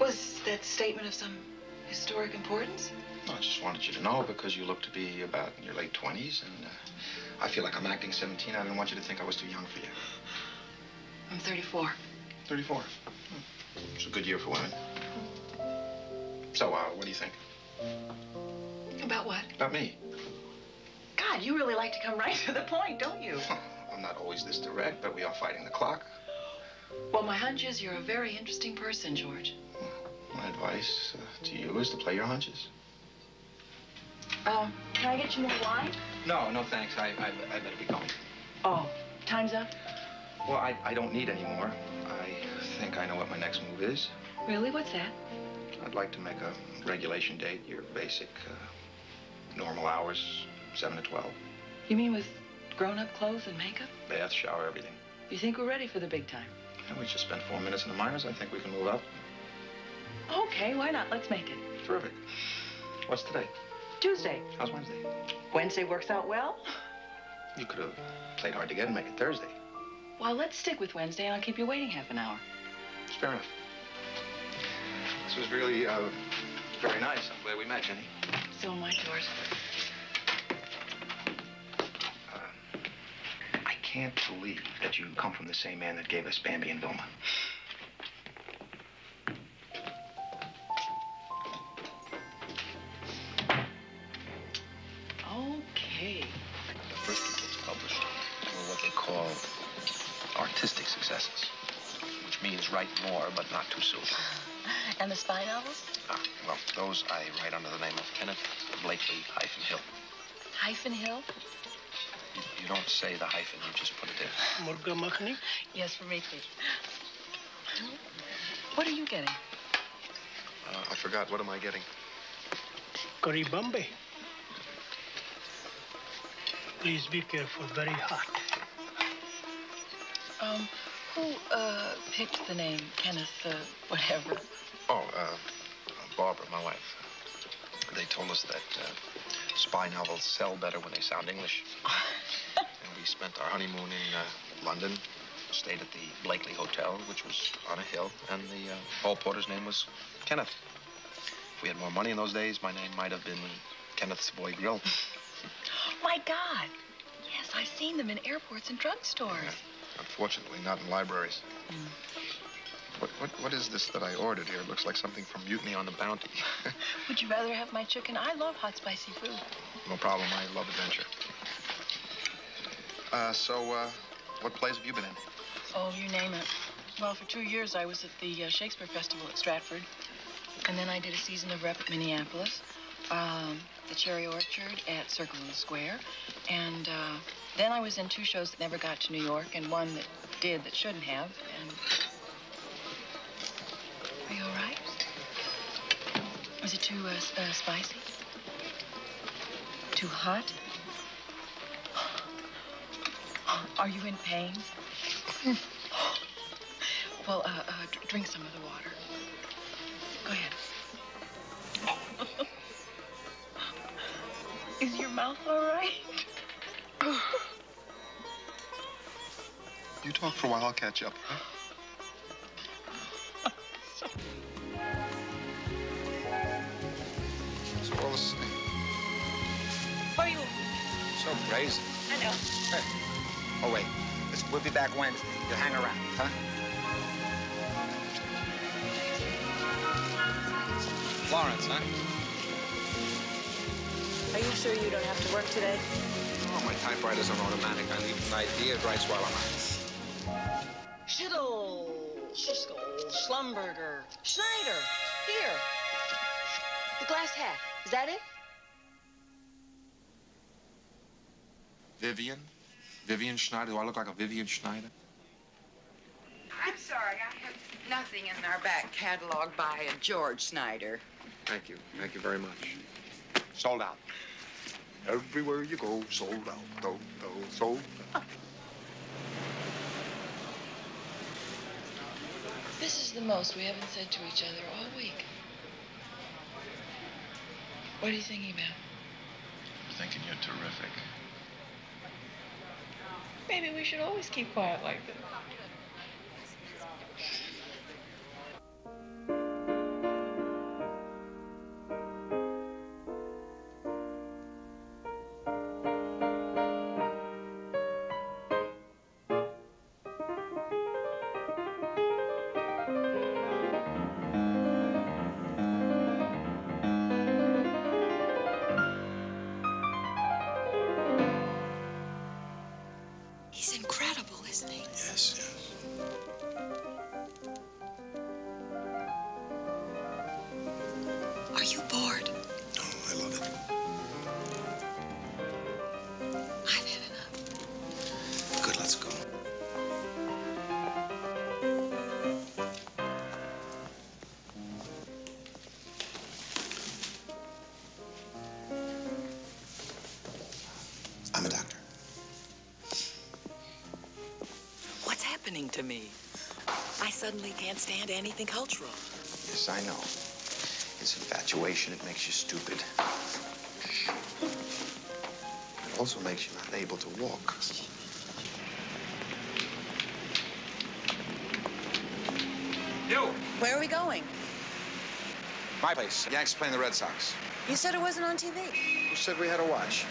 E: Was that statement of some historic importance?
B: No, I just wanted you to know because you look to be about in your late 20s, and I feel like I'm acting 17. I didn't want you to think I was too young for you.
E: I'm 34.
B: 34. It's a good year for women. So, what do you think?
E: About what?
B: About me.
E: God, you really like to come right to the point, don't you?
B: I'm not always this direct, but we are fighting the clock.
E: Well, my hunch is you're a very interesting person, George.
B: My advice to you is to play your hunches.
E: Can I get you more wine?
B: No, thanks. I better be going.
E: Oh, time's up?
B: Well, I don't need any more. I think I know what my next move is.
E: Really? What's that?
B: I'd like to make a regulation date, your basic, normal hours, 7 to 12.
E: You mean with grown-up clothes and makeup?
B: Bath, shower, everything.
E: You think we're ready for the big time?
B: And we just spent 4 minutes in the minors. I think we can move up.
E: Okay, why not? Let's make it.
B: Terrific. What's today?
E: Tuesday.
B: How's Wednesday?
E: Wednesday works out well?
B: You could have played hard to get and make it Thursday.
E: Well, let's stick with Wednesday, and I'll keep you waiting half an hour.
B: It's fair enough. This was really, very nice. I'm glad we met, Jenny.
E: So am I, George.
B: I can't believe that you come from the same man that gave us Bambi and Vilma.
E: Okay.
B: The first two books published were what they call artistic successes, which means write more, but not too soon.
E: And the spy novels?
B: Well, those I write under the name of Kenneth Blakely-Hill.
E: Hyphen Hill?
B: You don't say the hyphen, you just put it in.
K: Murga makhani?
E: Yes, for me, please. What are you getting?
H: I forgot. What am I getting?
K: Curry Bombay. Please be careful, very hot.
E: Who picked the name Kenneth, whatever?
H: Oh, Barbara, my wife. They told us that spy novels sell better when they sound English. And we spent our honeymoon in London, stayed at the Blakely Hotel, which was on a hill, and the hall porter's name was Kenneth. If we had more money in those days, my name might have been Kenneth's Boy Grill.
E: My God. Yes, I've seen them in airports and drugstores.
H: Yeah. Unfortunately, not in libraries. What is this that I ordered here? It looks like something from Mutiny on the Bounty.
E: Would you rather have my chicken? I love hot, spicy food.
H: No problem. I love adventure. What plays have you been in?
E: Oh, you name it. Well, for 2 years, I was at the Shakespeare Festival at Stratford. And then I did a season of rep at Minneapolis, the Cherry Orchard at Circle in the Square. And then I was in 2 shows that never got to New York and one that did that shouldn't have. And are you all right? Was it too spicy? Too hot? Are you in pain? Well, drink some of the water. Go ahead. Is your mouth all right?
H: You talk for a while, I'll catch up. Huh?
I: It's all the same.
E: Who are you?
C: So crazy.
E: I know.
C: Hey. Oh, wait. We'll be back Wednesday. You'll hang around, huh? Florence, huh?
F: Are you sure you don't have to work today?
C: Oh, my typewriter's on automatic. I leave an idea, it writes while I'm out.
E: Schittle, Schiskel, Schlumberger, Schneider. Here. The glass hat. Is that it?
H: Vivian Schneider. Do I look like a Vivian Schneider?
F: I'm sorry, I have nothing in our back catalog by a George Schneider.
H: Thank you. Thank you very much.
C: Sold out. Everywhere you go, sold out, sold out.
L: This is the most we haven't said to each other all week. What are you thinking about?
H: I'm thinking you're terrific.
L: Maybe we should always keep quiet like this.
F: He's incredible, isn't he?
C: Yes, yes.
F: Are you bored?
C: Oh, I love it.
F: I've had enough.
C: Good, let's go. I'm a doctor.
F: What's happening to me? I suddenly can't stand anything cultural.
I: Yes, I know. It's infatuation. It makes you stupid. It also makes you not able to walk.
C: You!
F: Where are we going?
I: My place. Yanks playing the Red Sox.
F: You said it wasn't on TV.
I: Who said we had to watch?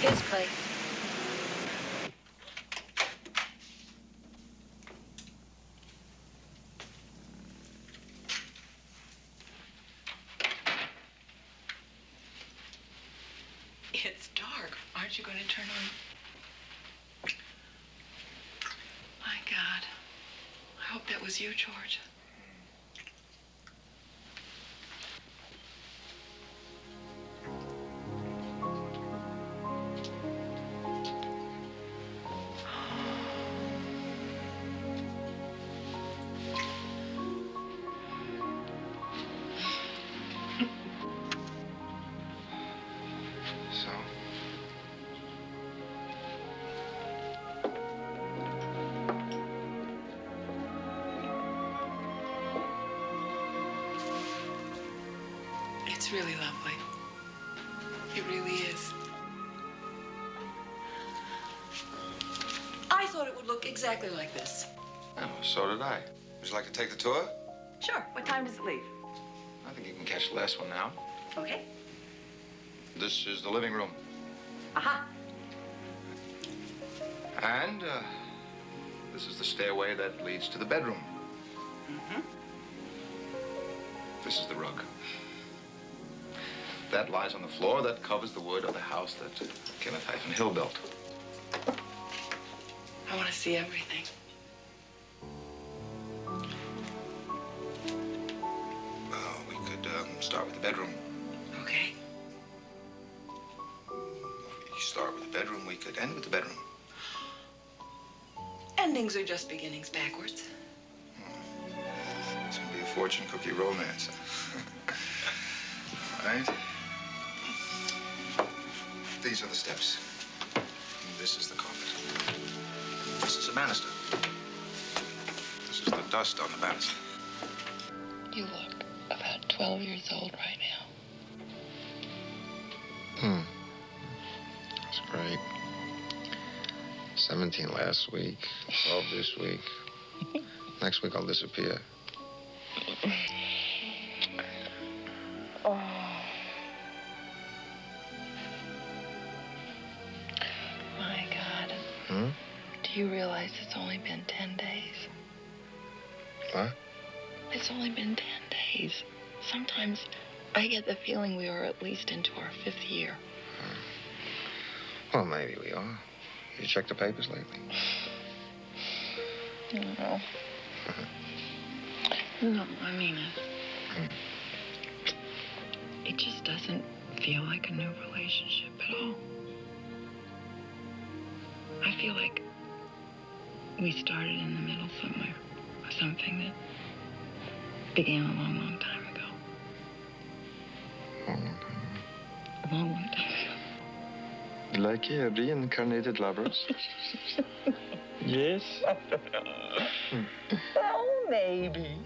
E: His place.
F: It's dark. Aren't you going to turn on? My God. I hope that was you, George.
B: So?
F: It's really lovely. It really is. I thought it would look exactly like this.
B: Oh, so did I.
I: Would you like to take the tour?
F: Sure. What time does it leave?
B: I think you can catch the last one now.
F: Okay.
B: This is the living room.
F: Aha.
B: And this is the stairway that leads to the bedroom.
F: Mm-hmm.
B: This is the rug. That lies on the floor. That covers the wood of the house that Kenneth-Hill built.
F: I want to see everything.
I: We could start with the bedroom.
F: Okay.
I: If we start with the bedroom, we could end with the bedroom.
F: Endings are just beginnings backwards.
I: It's gonna be a fortune cookie romance. Right? These are the steps. And this is the carpet. This is a banister. This is the dust on the banister.
L: You look about 12 years old right now.
H: That's great. 17 last week, 12 this week. Next week I'll disappear.
L: Oh. My God. Do you realize it's only been 10 days?
H: What?
L: It's only been 10 days. Sometimes I get the feeling we are at least into our 5th year.
H: Well, maybe we are. You checked the papers lately?
L: No. No, I mean it. It just doesn't feel like a new relationship at all. I feel like we started in the middle somewhere, or something that began a long, long time ago. moment.
H: Like reincarnated lovers? Yes.
L: Oh, maybe.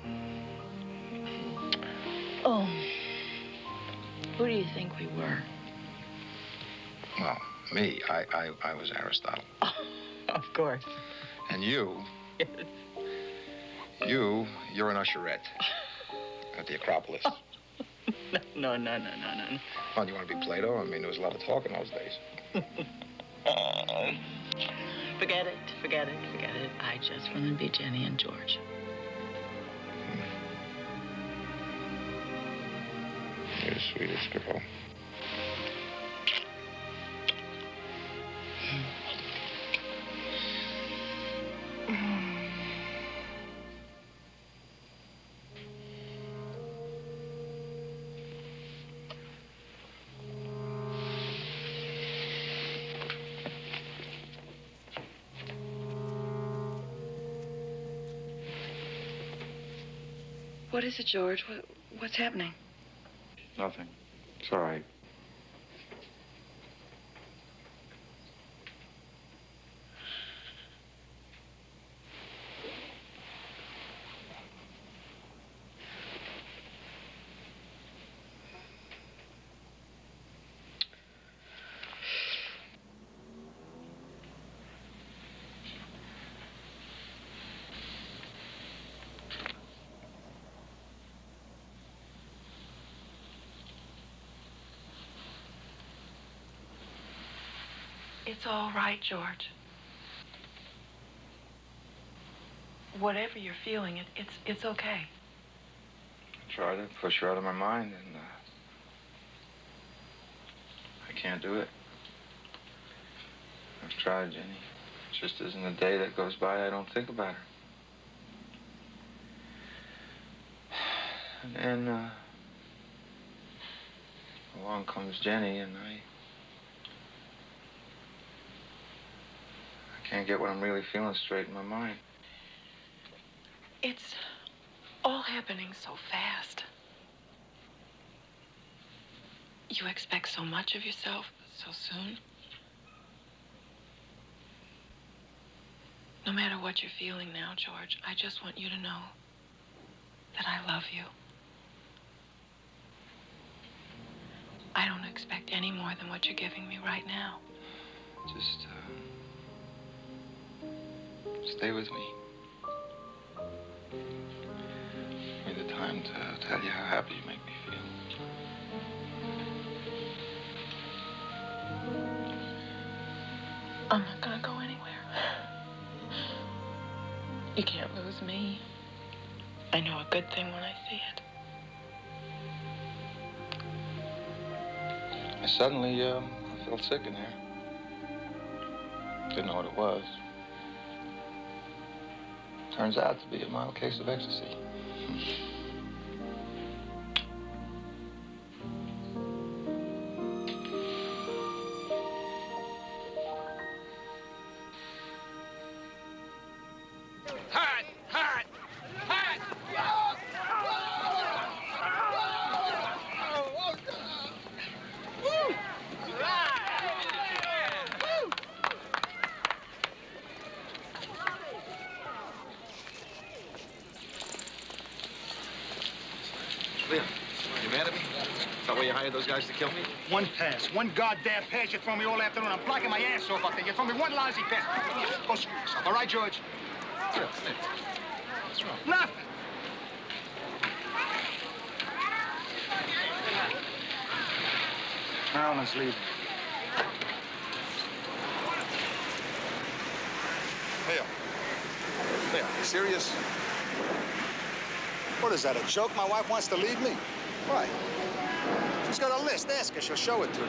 L: Oh. Who do you think we were?
H: Well, me, I was Aristotle.
L: Oh, of course.
H: And you?
L: Yes.
H: You're an usherette at the Acropolis.
L: No.
H: Oh, do you want to be Plato? I mean, there was a lot of talk in those days.
L: Forget it. I just want to be Jenny and George.
H: You're the sweetest girl.
L: What is it, George? What's happening?
H: Nothing. It's all right.
L: It's all right, George. Whatever you're feeling, it's okay.
H: I tried to push her out of my mind, and I can't do it. I've tried, Jenny. It just isn't a day that goes by I don't think about her. And then, along comes Jenny, and I can't get what I'm really feeling straight in my mind.
L: It's all happening so fast. You expect so much of yourself so soon. No matter what you're feeling now, George, I just want you to know that I love you. I don't expect any more than what you're giving me right now.
H: Just, stay with me. Give me the time to tell you how happy you make me feel.
L: I'm not gonna go anywhere. You can't lose me. I know a good thing when I see it.
H: I suddenly, I felt sick in there. Didn't know what it was. Turns out to be a mild case of ecstasy.
J: Leo, you mad at me? Is that why you hired those guys to kill me?
C: One pass. One goddamn pass. You throw me all afternoon. I'm blocking my ass off up there. You throw me one lousy pass. Go screw yourself. All right, George?
J: Leo, come here. What's wrong?
C: Nothing. Marilyn's leaving.
I: Leo. Leo, you serious? What is that, a joke? My wife wants to leave me? Why? She's got a list. Ask her. She'll show it to me.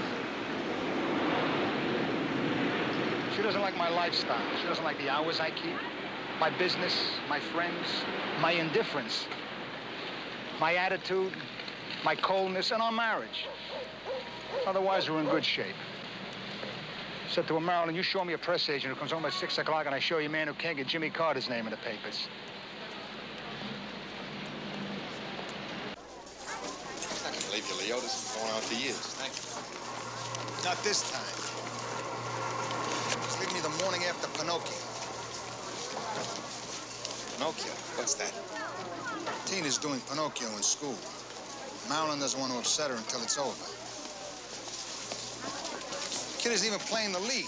C: She doesn't like my lifestyle. She doesn't like the hours I keep, my business, my friends, my indifference, my attitude, my coldness, and our marriage. Otherwise, we're in good shape. Said to her, Marilyn, you show me a press agent who comes home at 6 o'clock, and I show you a man who can't get Jimmy Carter's name in the papers.
I: He's not gonna leave
C: with you, Leo. This has been going on for years.
J: Thank you.
C: Not this time. Just leave me the morning after Pinocchio. Pinocchio? What's that? Tina's doing Pinocchio in school. Marilyn doesn't want to upset her until it's over. The kid isn't even playing the lead.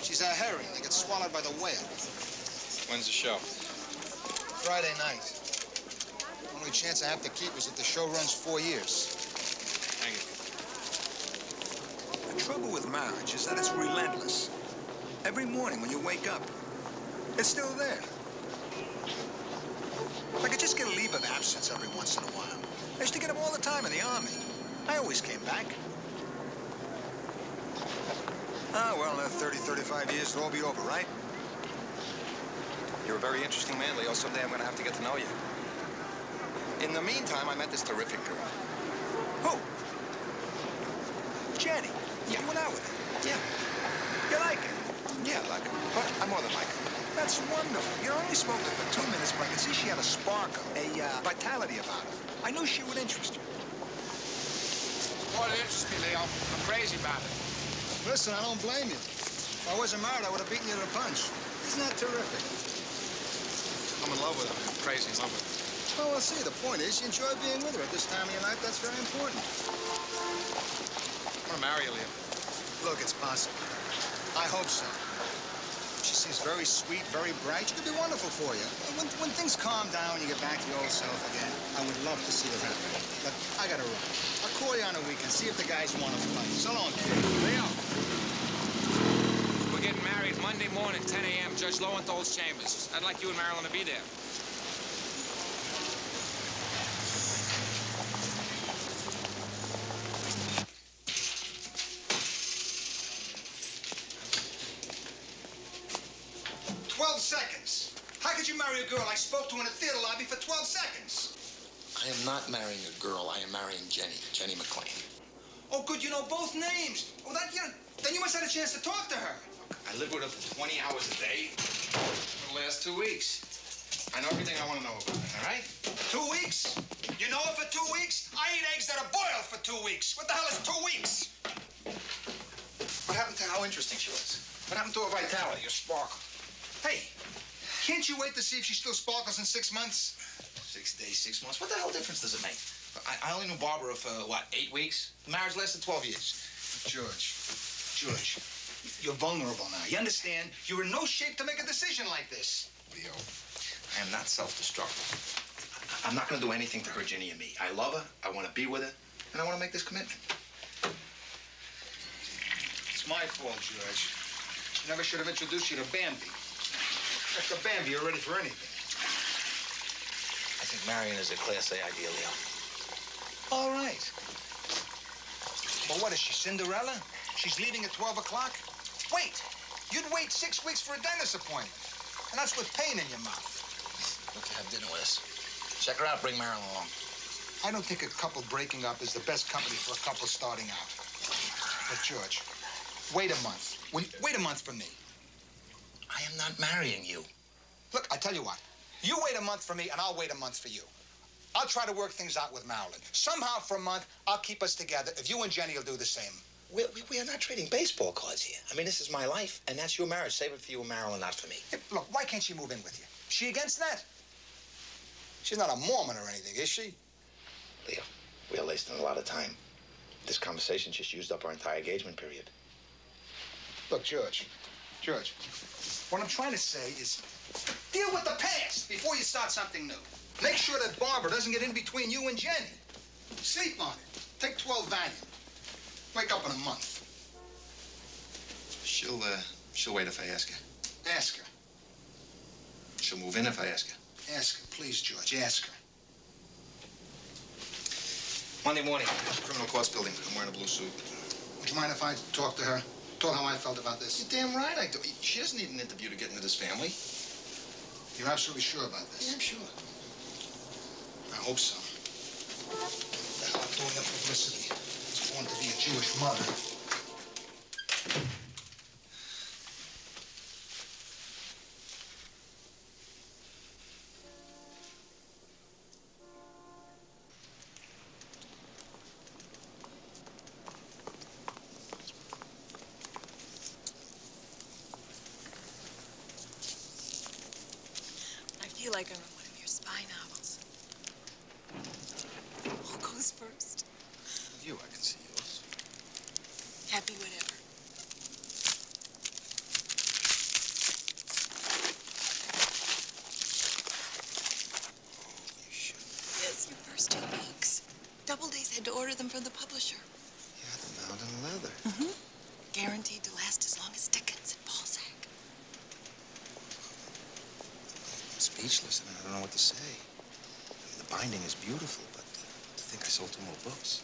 C: She's a herring that gets swallowed by the whale.
H: When's the show?
C: Friday night. Only chance I have to keep is if the show runs 4 years.
H: Hang it.
C: The trouble with marriage is that it's relentless. Every morning when you wake up, it's still there. If I could just get a leave of absence every once in a while. I used to get them all the time in the Army. I always came back. Ah, well, 30, 35 years, it'll all be over, right?
H: You're a very interesting man, Leo. Someday I'm going to have to get to know you. In the meantime, I met this terrific girl.
C: Who? Jennie.
H: Yeah.
C: You went out with her?
H: Yeah.
C: You like her?
H: Yeah, I like her. But I more than like her.
C: That's wonderful. You know, I only spoke to her for 2 minutes, but I could see she had a sparkle, a vitality about her. I knew she would interest you.
J: Well, it interests me, Leo. I'm crazy about it.
C: Listen, I don't blame you. If I wasn't married, I would have beaten you to the punch. Isn't that terrific?
H: I'm in love with her. I'm crazy in love with her.
C: Well, we'll see. The point is, you enjoy being with her at this time of your life. That's very important.
H: I want to marry you, Leo.
C: Look, it's possible. I hope so. She seems very sweet, very bright. She could be wonderful for you. When things calm down and you get back to your old self again, I would love to see it happen. But I gotta run. I'll call you on the weekend, see if the guys want to fight. So long, kid.
G: Leo. We're getting married Monday morning, 10 a.m., Judge Lowenthal's chambers. I'd like you and Marilyn to be there.
C: Seconds. How could you marry a girl I spoke to in a theater lobby for 12 seconds?
H: I am not marrying a girl. I am marrying Jennie MacLaine.
C: Oh, good, you know both names. Well, then you must have had a chance to talk to her.
H: I live with her for 20 hours a day for the last 2 weeks. I know everything I want to know about her, all right?
C: 2 weeks? You know her for 2 weeks? I eat eggs that are boiled for 2 weeks. What the hell is 2 weeks?
H: What happened to how interesting she was? What happened to her vitality, her sparkle?
C: Hey, can't you wait to see if she still sparkles in 6 months?
H: 6 days, 6 months. What the hell difference does it make? I only knew Barbara for, what, 8 weeks? The marriage lasted 12 years.
C: George, you're vulnerable now. You understand? You're in no shape to make a decision like this.
H: Leo, I am not self-destructive. I'm not going to do anything to hurt Jennie and me. I love her, I want to be with her, and I want to make this commitment.
C: It's my fault, George. Never should have introduced you to Bambi. After Bambi, you're ready for anything.
H: I think Marion is a Class A idea, Leo.
C: All right. Well, what is she, Cinderella? She's leaving at 12 o'clock? Wait! You'd wait 6 weeks for a dentist appointment. And that's with pain in your mouth.
H: Look, to have dinner with us. Check her out, bring Marilyn along.
C: I don't think a couple breaking up is the best company for a couple starting out. But, George, wait a month. Wait a month for me.
H: I am not marrying you.
C: Look, I tell you what. You wait a month for me, and I'll wait a month for you. I'll try to work things out with Marilyn. Somehow, for a month, I'll keep us together if you and Jennie will do the same.
H: We are not trading baseball cards here. I mean, this is my life, and that's your marriage. Save it for you and Marilyn, not for me.
C: Hey, look, why can't she move in with you? Is she against that? She's not a Mormon or anything, is she?
H: Leo, we are wasting a lot of time. This conversation just used up our entire engagement period.
C: Look, George, what I'm trying to say is deal with the past before you start something new. Make sure that Barbara doesn't get in between you and Jennie. Sleep on it. Take 12 Valium. Wake up in a month.
H: She'll wait if I ask her.
C: Ask her.
H: She'll move in if I ask her.
C: Ask her, please, George. Ask her.
H: Monday morning, criminal courts building. I'm wearing a blue suit.
C: Would you mind if I talk to her? Told her how I felt about this.
H: You're damn right I do. She doesn't need an interview to get into this family.
C: You're absolutely sure about this?
H: Yeah, I'm sure.
C: I hope so. The hell I'm doing that publicity. It's born to be a Jewish mother.
F: like I'm in one of your spy novels. Who goes first?
I: You, I can see yours.
F: Happy whatever.
I: Holy shit.
F: Yes, your first 2 books. Doubleday's had to order them from the publisher.
I: Yeah, the bound in leather.
F: Mm-hmm. Guaranteed to last as long as Dickens and Balzac.
I: I'm speechless. I don't know what to say. I mean, the binding is beautiful, but to think I sold 2 more books.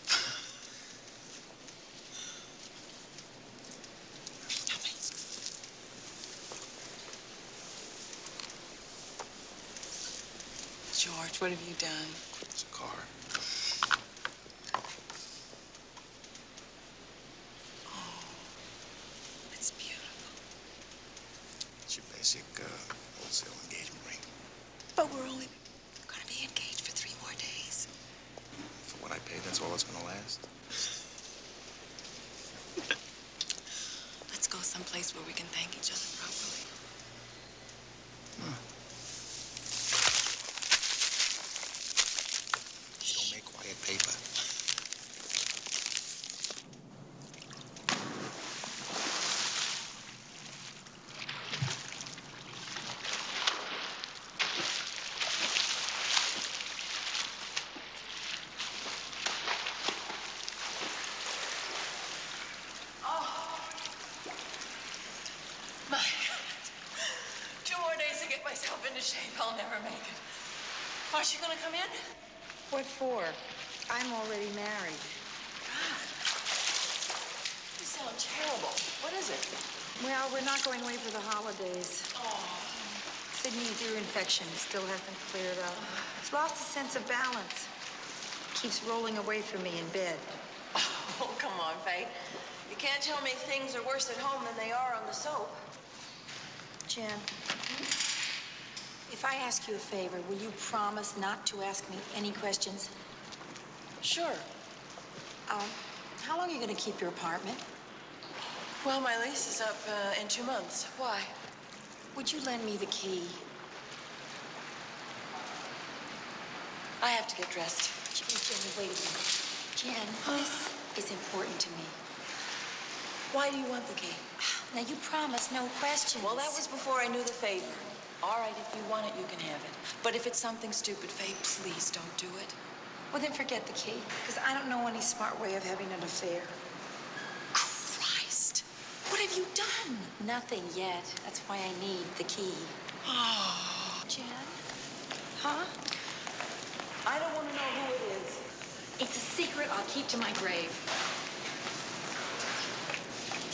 F: Tell me. George, what have you done?
I: It's a car.
F: It's beautiful.
I: It's your basic wholesale engagement ring.
F: But we're only going to be engaged for 3 more days.
I: For what I paid, that's all it's going to last.
F: Let's go someplace where we can thank each other properly.
I: Don't make quiet paper.
F: My God. 2 more days to get myself into shape. I'll never make it. Marsha, you gonna come in?
E: What for? I'm already married.
F: God. You sound terrible. What is it?
E: Well, we're not going away for the holidays.
F: Oh.
E: Sydney's ear infection still hasn't cleared up. He's lost a sense of balance. Keeps rolling away from me in bed.
F: Oh, come on, Faye. You can't tell me things are worse at home than they are on the soap.
E: Jen, if I ask you a favor, will you promise not to ask me any questions?
F: Sure.
E: How long are you going to keep your apartment?
F: Well, my lease is up in 2 months. Why?
E: Would you lend me the key?
F: I have to get dressed.
E: Jenny, wait a minute. Jen, this is important to me.
F: Why do you want the key?
E: Now, you promised no questions.
F: Well, that was before I knew the favor. All right, if you want it, you can have it. But if it's something stupid, Faye, please don't do it.
E: Well, then forget the key, because I don't know any smart way of having an affair.
F: Christ! What have you done?
E: Nothing yet. That's why I need the key.
F: Oh.
E: Jen? Huh?
F: I don't want to know who it is.
E: It's a secret I'll keep to my grave.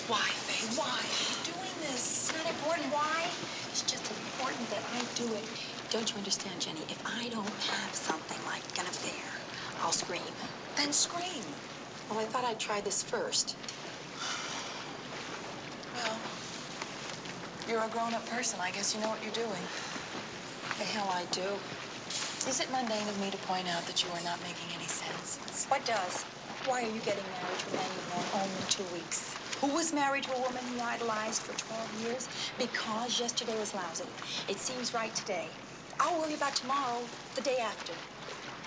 F: Why, Faye? Why are you doing this?
E: It's not important why. It's just important that I do it. Don't you understand, Jenny? If I don't have something like an affair, I'll scream.
F: Then scream.
E: Well, I thought I'd try this first.
F: Well, you're a grown-up person. I guess you know what you're doing.
E: The hell I do.
F: Is it mundane of me to point out that you are not making any sense?
E: What does? Why are you getting married to a man you've known only 2 weeks? Who was married to a woman he idolized for 12 years? Because yesterday was lousy. It seems right today. I'll worry about tomorrow, the day after.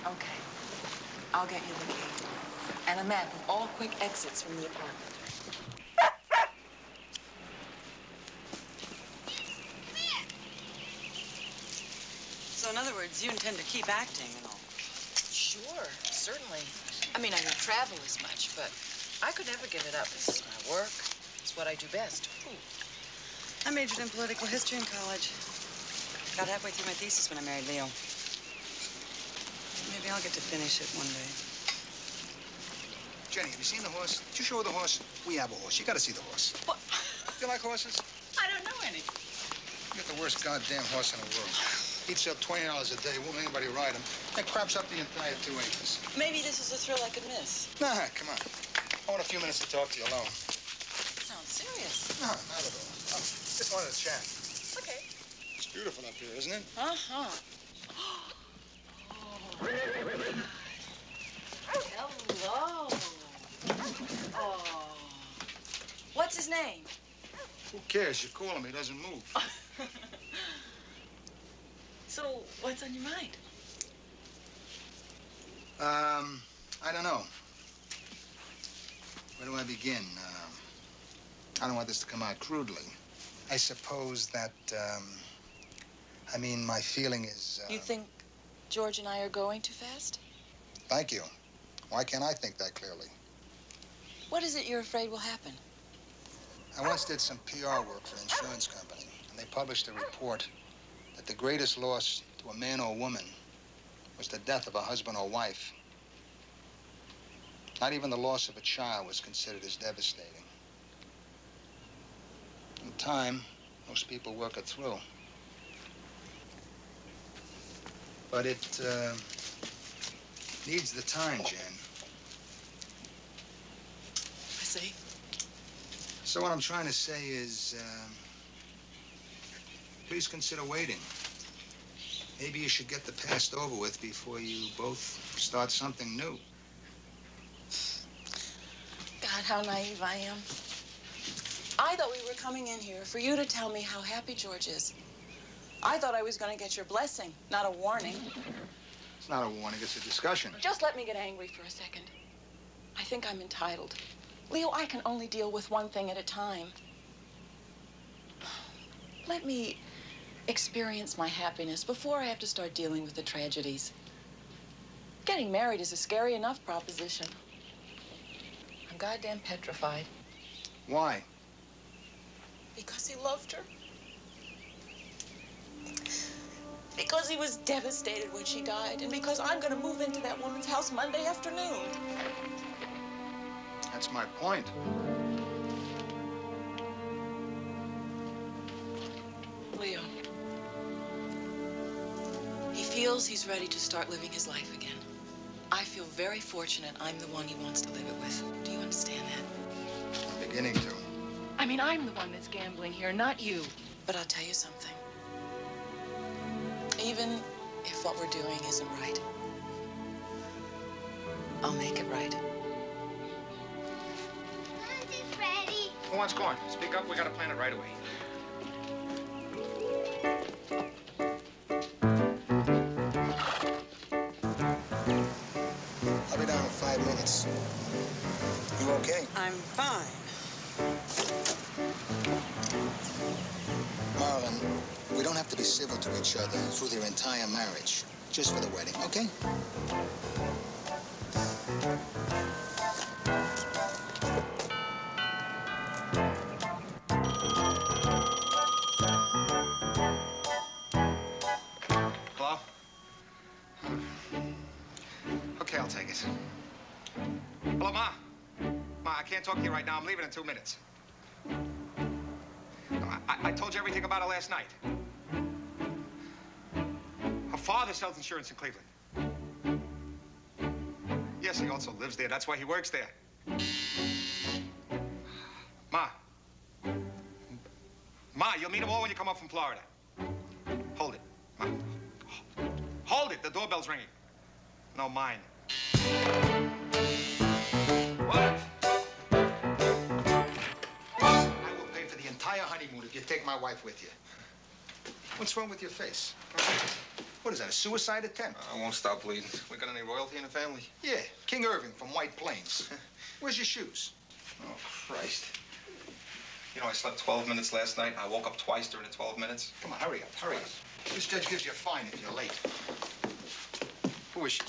F: Okay. I'll get you the key. And a map of all quick exits from the apartment.
M: So in other words, you intend to keep acting and all?
F: Sure, certainly. I mean, I don't travel as much, but I could never give it up. This is my work. It's what I do best.
M: I majored in political history in college. Got halfway through my thesis when I married Leo. Maybe I'll get to finish it one day.
C: Jenny, have you seen the horse? Did you show her the horse? We have a horse. You gotta see the horse.
M: What?
C: You like horses?
M: I don't know any.
C: You got the worst goddamn horse in the world. He'd sell $20 a day. Won't anybody ride him? That craps up the entire 2 acres.
M: Maybe this is a thrill I could miss.
C: Nah, come on. I want a few minutes to talk to you alone.
M: Sounds serious.
C: No, not at all. Just wanted to chat.
M: Okay.
C: It's beautiful up here, isn't it?
M: Uh-huh.
F: Hello. Oh. What's his name?
C: Who cares? You call him, he doesn't move.
F: So, what's on your mind?
I: I don't know. Where do I begin? I don't want this to come out crudely. I suppose that, I mean, my feeling is...
F: You think George and I are going too fast?
I: Thank you. Why can't I think that clearly?
F: What is it you're afraid will happen?
I: I once did some PR work for an insurance company, and they published a report that the greatest loss to a man or woman was the death of a husband or wife. Not even the loss of a child was considered as devastating. In time, most people work it through. But it needs the time, Jen.
F: I see.
I: So what I'm trying to say is, please consider waiting. Maybe you should get the past over with before you both start something new.
F: God, how naive I am. I thought we were coming in here for you to tell me how happy George is. I thought I was going to get your blessing, not a warning.
I: It's not a warning, it's a discussion.
F: Just let me get angry for a second. I think I'm entitled. Leo, I can only deal with one thing at a time. Let me experience my happiness before I have to start dealing with the tragedies. Getting married is a scary enough proposition. I'm goddamn petrified.
I: Why?
F: Because he loved her. Because he was devastated when she died, and because I'm going to move into that woman's house Monday afternoon.
I: That's my point.
F: Leo. He feels he's ready to start living his life again. I feel very fortunate I'm the one he wants to live it with. Do you understand that?
I: I'm beginning to.
F: I mean, I'm the one that's gambling here, not you. But I'll tell you something. Even if what we're doing isn't right, I'll make it right.
D: Auntie Freddie.
B: Who wants corn? Speak up, we gotta plan it right away.
I: I'll be down in 5 minutes. You okay?
M: I'm fine.
I: Marlon, we don't have to be civil to each other through their entire marriage. Just for the wedding, okay?
J: Hello? Okay, I'll take it. Hello, Ma? Ma, I can't talk to you right now. I'm leaving in 2 minutes. I told you everything about her last night. Her father sells insurance in Cleveland. Yes, he also lives there. That's why he works there. Ma. Ma, you'll meet them all when you come up from Florida. Hold it. Ma. Hold it. The doorbell's ringing. No, mine. What? I will pay for the entire honeymoon if you take my wife with you. What's wrong with your face? What is that, a suicide attempt?
H: I won't stop bleeding. We got any royalty in the family?
I: Yeah, King Irving from White Plains. Where's your shoes?
H: Oh, Christ. You know, I slept 12 minutes last night. I woke up twice during the 12 minutes.
I: Come on, hurry up, hurry up. This judge gives you a fine if you're late.
J: Who is she?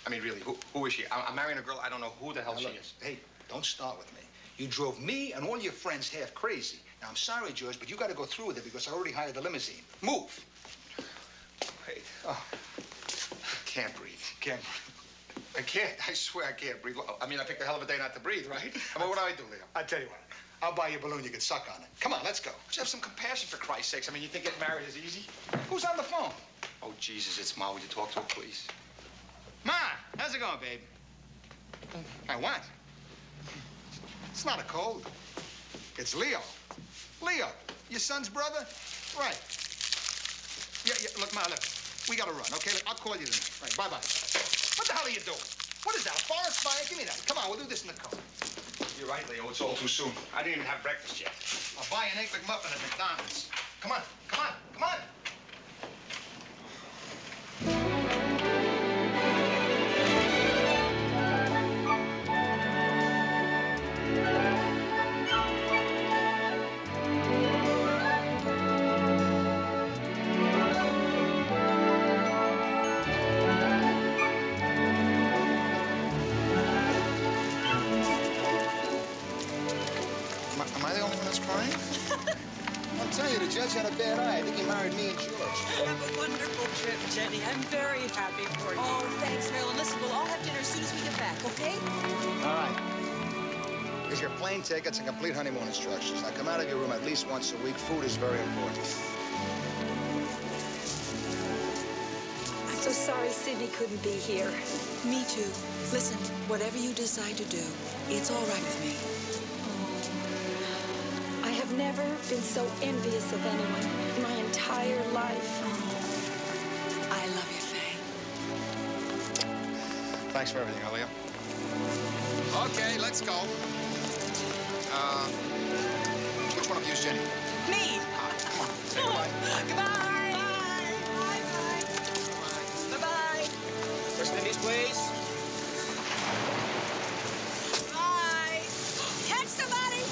J: I mean, really, who is she? I'm marrying a girl. I don't know who the hell she is.
I: Hey, don't start with me. You drove me and all your friends half crazy. Now, I'm sorry, George, but you got to go through with it because I already hired the limousine. Move.
J: Wait.
I: Oh.
J: Can't breathe. Can't breathe. I can't. I swear I can't breathe. I mean, I picked a hell of a day not to breathe, right? I mean, what do I do, Leo?
I: I'll tell you what. I'll buy you a balloon you can suck on it. Come on, let's go.
J: Just have some compassion, for Christ's sakes. I mean, you think getting married is easy?
I: Who's on the phone?
J: Oh, Jesus, it's Ma. Would you talk to her, please?
C: Ma, how's it going, babe?
I: Hey, what? It's not a cold. It's Leo. Leo, your son's brother? Right. Yeah, look, Ma, look. We gotta run, okay? Look, I'll call you tonight. Right, bye-bye. What the hell are you doing? What is that, a forest fire? Give me that. Come on, we'll do this in the car.
J: You're right, Leo. It's all too soon. I didn't even have breakfast yet.
I: I'll buy an egg McMuffin at McDonald's. Come on, come on, come on.
C: starts crying? I'm telling you, the judge had a bad eye. I think he married me and George.
M: Have a wonderful trip, Jenny. I'm very happy for you.
F: Oh, thanks, Marilyn. Listen, we'll all have dinner as soon as we get back, okay?
C: All right. Here's your plane tickets and complete honeymoon instructions. Now, come out of your room at least once a week. Food is very important.
E: I'm so sorry Sydney couldn't be here.
F: Me too. Listen, whatever you decide to do, it's all right with me.
E: I have never been so envious of anyone in my entire life.
F: I love you, Faye.
C: Thanks for everything, Aaliyah.
I: Okay, let's go. Which one of you is Jenny?
F: Me.
I: Come on, say goodbye.
F: Goodbye. Bye. Bye-bye.
J: West Indies, please.
F: Bye. Catch somebody.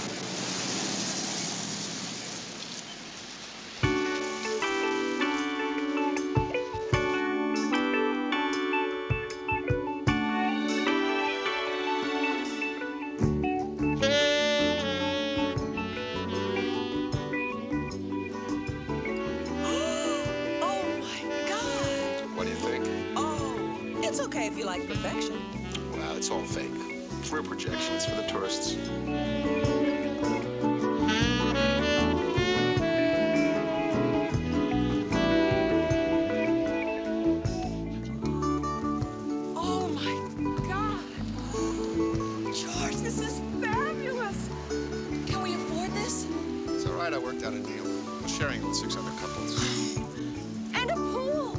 F: It's okay if you like perfection.
I: Well, it's all fake. It's real projections for the tourists.
F: Oh, my God. George, this is fabulous. Can we afford this?
I: It's all right, I worked out a deal. I'm sharing with 6 other couples.
F: And a pool.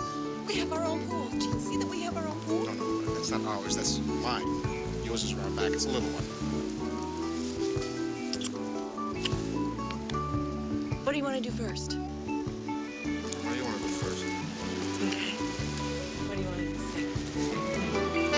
F: We have our own pool. Do you see that we have our own pool?
I: No, that's not ours. That's mine. Yours is around back. It's a little one.
F: What do you want to do first?
I: What do you want to do first?
F: Okay. What do you want to do second?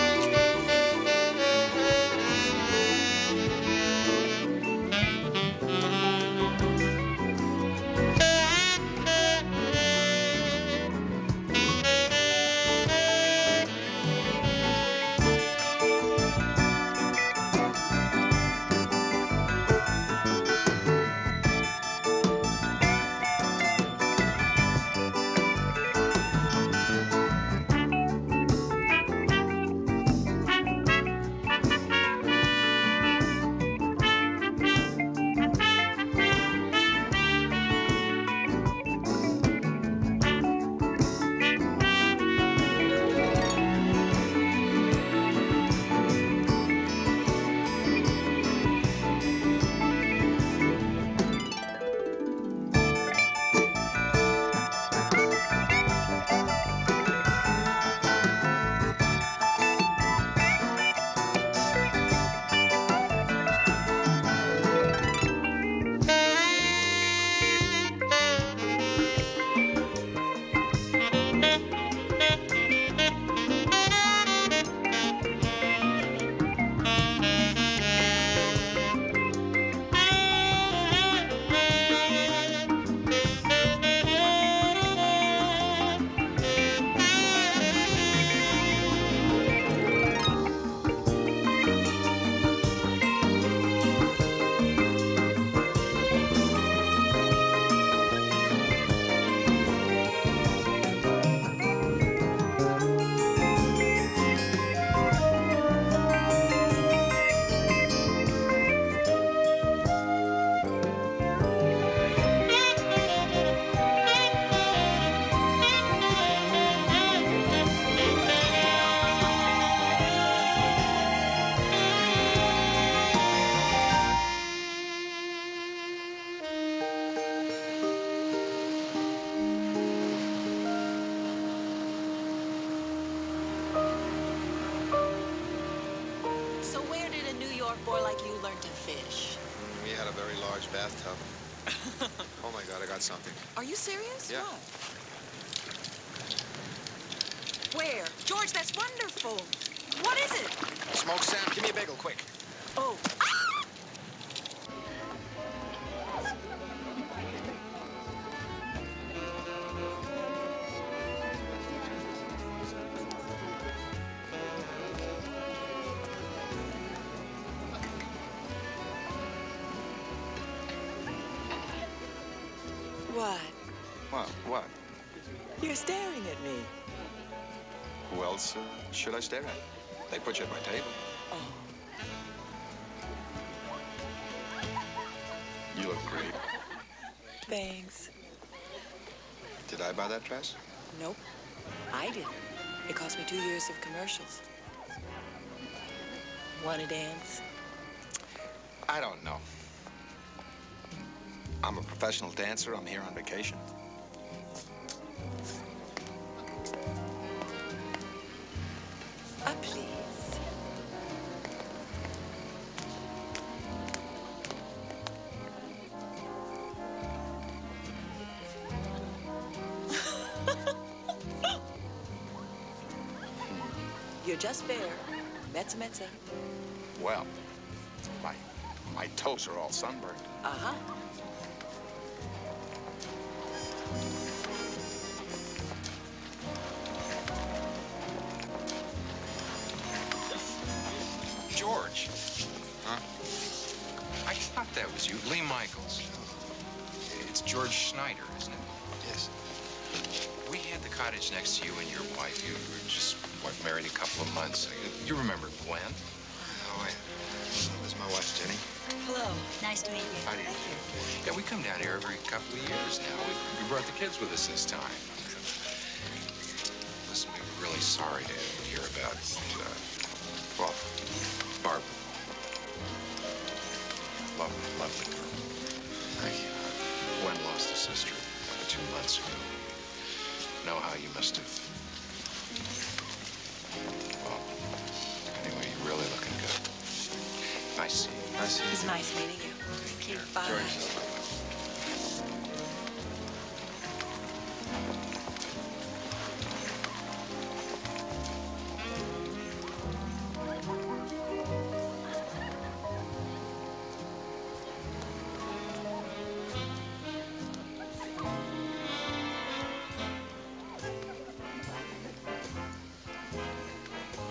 F: Boy like you learn to fish.
H: We had a very large bathtub. Oh my God, I got something.
F: Are you serious?
H: Yeah.
F: What? Where? George, that's wonderful. What is it?
I: Smoked salmon. Give me a bagel, quick.
F: Oh. Ah! What?
I: What?
F: You're staring at me.
I: Who else should I stare at? They put you at my table.
F: Oh.
I: You look great.
F: Thanks.
I: Did I buy that dress?
F: Nope. I didn't. It cost me 2 years of commercials. Wanna dance?
I: I don't know. I'm a professional dancer. I'm here on vacation.
F: Please. You're just fair. Metza, metza.
I: Well, my toes are all sunburned.
F: Uh-huh.
H: George. Huh? I thought that was you. Lee Michaels. It's George Schneider, isn't it?
I: Yes.
H: We had the cottage next to you and your wife. You were just, what, married a couple of months. You remember Gwen?
I: Oh, this is my wife, Jenny.
E: Hello. Nice to meet you.
H: How do you do? Yeah, we come down here every couple of years now. We brought the kids with us this time. Listen, we were really sorry to hear about, well, Harper. Lovely girl.
I: Thank you.
H: Gwen lost a sister 2 months ago. Know how you must have. Well, anyway, you're really looking good. Nice seeing you.
I: Nice seeing you.
F: It's nice meeting you.
E: Thank you.
F: Bye.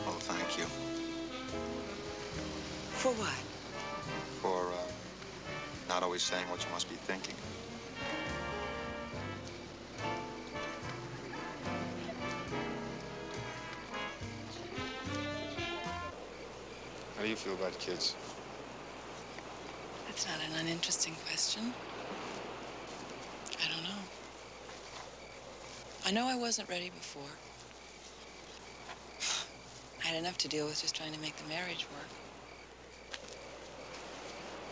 I: Oh, thank you.
F: For what?
I: For not always saying what you must be thinking. How do you feel about kids?
F: That's not an uninteresting question. I don't know. I know I wasn't ready before. I had enough to deal with just trying to make the marriage work.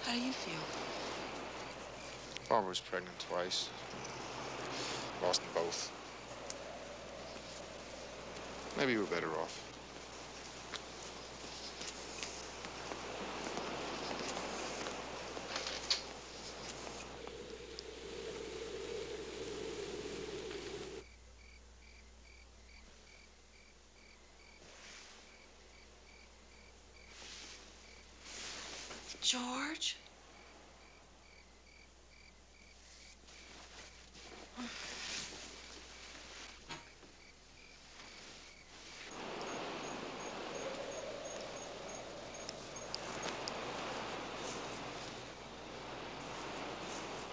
F: How do you feel?
I: Barbara was pregnant twice. Lost them both. Maybe you were better off.
F: George?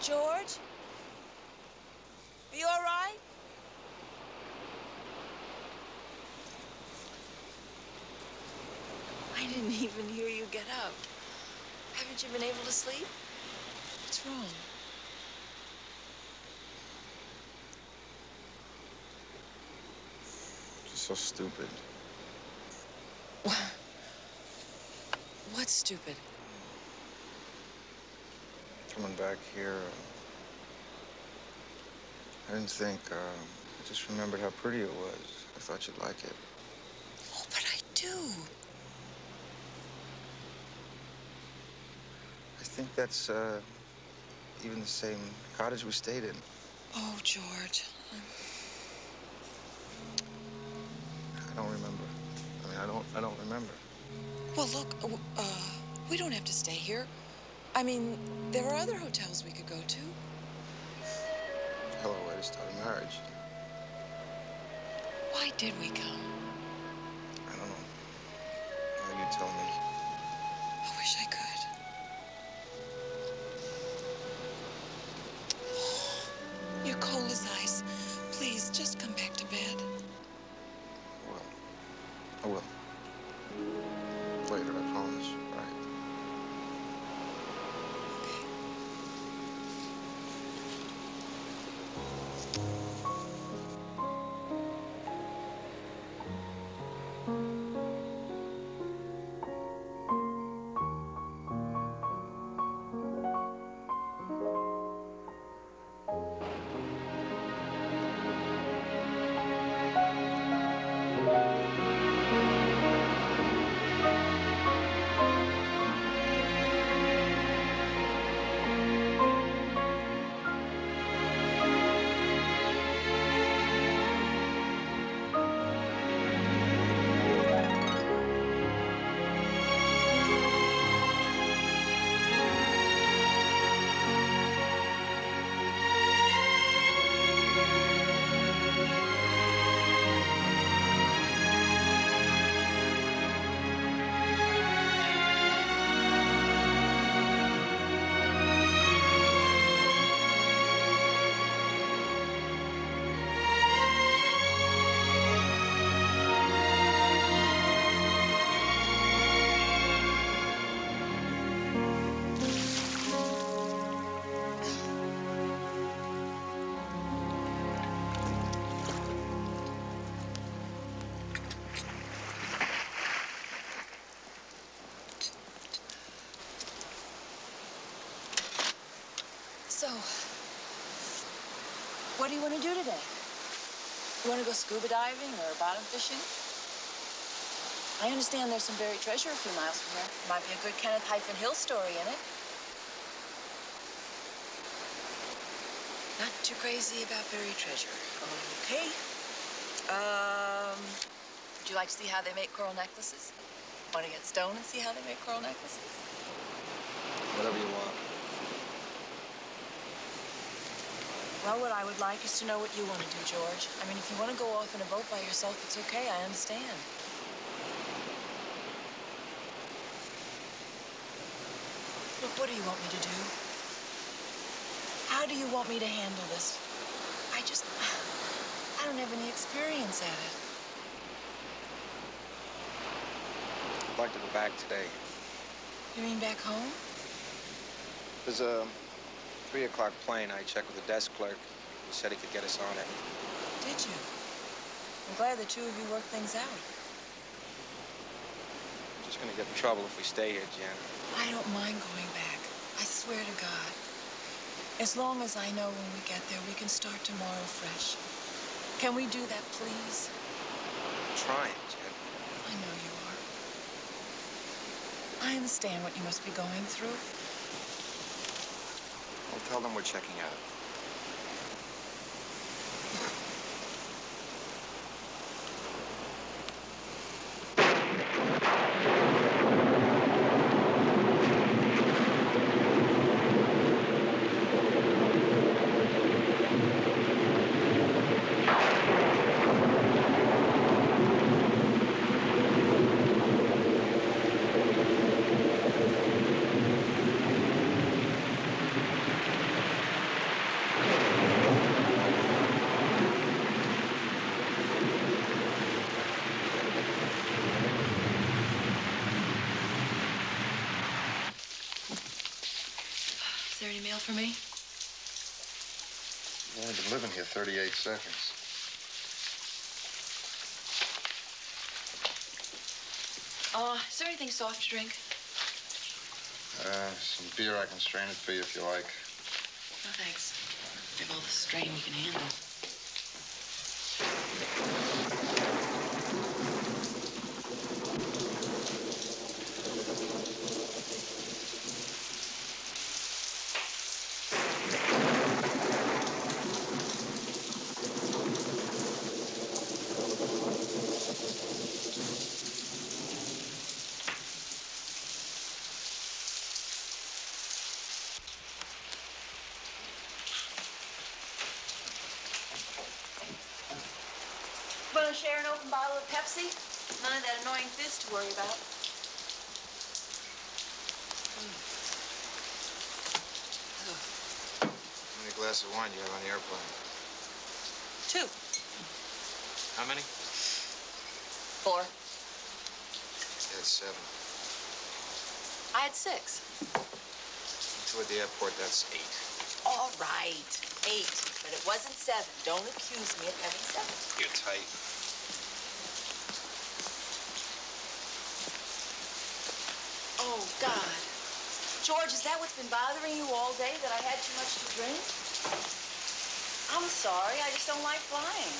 F: George? Are you all right? I didn't even hear you get up. Haven't you been able to sleep? What's wrong?
I: She's so stupid.
F: What's stupid?
I: Coming back here, I didn't think, I just remembered how pretty it was. I thought you'd like it.
F: Oh, but I do.
I: I think that's, even the same cottage we stayed in.
F: Oh, George.
I: I don't remember. I mean, I don't remember.
F: Well, look, we don't have to stay here. I mean, there are other hotels we could go to.
I: Hell of a way to start a marriage.
F: Why did we come?
I: I don't know. Maybe you tell me.
F: I wish I could. So, what do you want to do today? You want to go scuba diving or bottom fishing? I understand there's some buried treasure a few miles from here. Might be a good Kenneth-Hill story in it. Not too crazy about buried treasure. Okay. Would you like to see how they make coral necklaces? Want to get stoned and see how they make coral necklaces?
H: Whatever you want.
F: Well, what I would like is to know what you want to do, George. I mean, if you want to go off in a boat by yourself, it's okay. I understand. Look, what do you want me to do? How do you want me to handle this? I don't have any experience at it.
H: I'd like to go back today.
F: You mean back home?
H: There's a 3 o'clock plane. I checked with the desk clerk. He said he could get us on it.
F: Did you? I'm glad the two of you worked things out.
H: I'm just gonna get in trouble if we stay here, Jen.
F: I don't mind going back. I swear to God. As long as I know when we get there, we can start tomorrow fresh. Can we do that, please?
H: I'm trying, Jen.
F: I know you are. I understand what you must be going through.
H: I'll tell them we're checking out.
F: Is there any mail for me?
I: You've only been living here 38 seconds.
F: Is there anything soft to drink?
I: Some beer, I can strain it for you if you like.
F: No, thanks. We have all the strain we can handle. Want to share an open bottle of Pepsi? None of that annoying fizz to worry about.
D: How many glasses of wine do you have on the airplane?
F: 2.
D: How many?
F: 4.
D: You had 7.
F: I had 6.
D: 2 at the airport, that's 8.
F: All right, 8. But it wasn't 7. Don't accuse me of having 7.
D: You're tight.
F: Oh, God. George, is that what's been bothering you all day, that I had too much to drink? I'm sorry, I just don't like flying.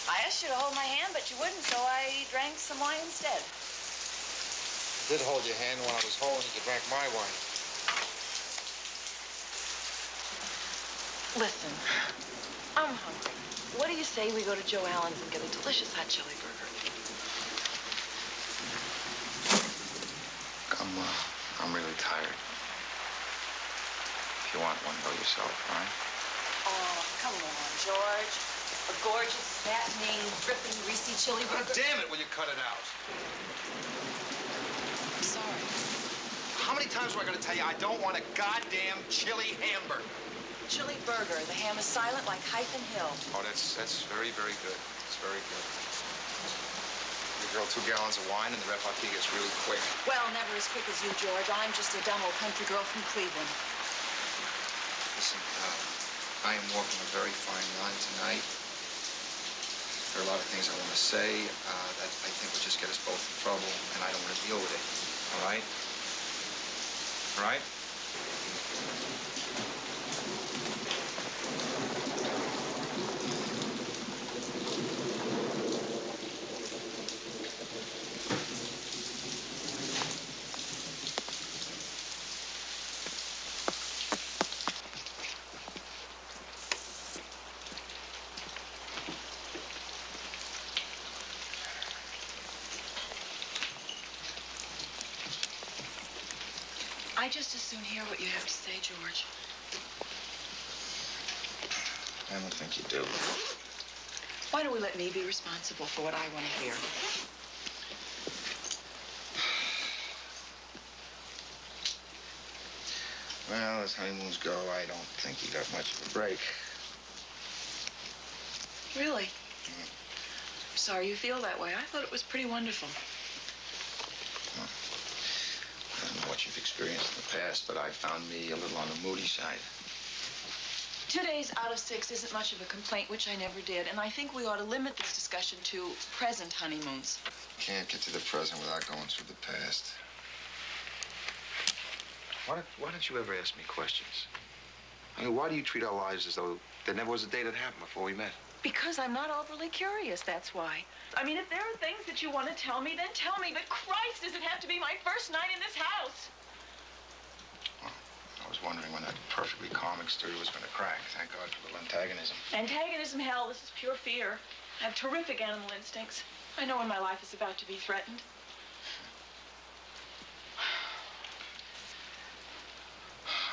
F: I asked you to hold my hand, but you wouldn't, so I drank some wine instead.
D: I did hold your hand when I was holding it. You drank my wine.
F: Listen, I'm hungry. What do you say we go to Joe Allen's and get a delicious hot chili burger?
D: I'm really tired. If you want one, go yourself, all right?
F: Oh, come on, George. A gorgeous, fattening, dripping, greasy chili burger.
J: God damn it, will you cut it out?
F: I'm sorry.
J: How many times am I going to tell you I don't want a goddamn chili hamburger?
F: Chili burger. The ham is silent like Hyphen Hill.
D: Oh, that's very, very good. It's very good. Give your girl 2 gallons of wine and the repartee gets really quick.
F: Well, never as quick as you, George. I'm just a dumb old country girl from Cleveland.
D: Listen, I am walking a very fine line tonight. There are a lot of things I want to say that I think would just get us both in trouble, and I don't want to deal with it. All right? All right?
F: I just as soon hear what you have to say, George.
D: I don't think you do.
F: Why don't we let me be responsible for what I want to hear?
D: Well, as honeymoons go, I don't think you got much of a break.
F: Really? I'm sorry you feel that way. I thought it was pretty wonderful.
D: I don't know what you've experienced in the past, but I found me a little on the moody side.
F: 2 days out of 6 isn't much of a complaint, which I never did, and I think we ought to limit this discussion to present honeymoons.
D: Can't get to the present without going through the past. Why don't you ever ask me questions? I mean, why do you treat our lives as though there never was a day that happened before we met?
F: Because I'm not overly curious, that's why. I mean, if there are things that you want to tell me, then tell me. But Christ, does it have to be my first night in this house?
D: Well, I was wondering when that perfectly calm exterior was going to crack. Thank God for a little antagonism.
F: Antagonism, hell, this is pure fear. I have terrific animal instincts. I know when my life is about to be threatened.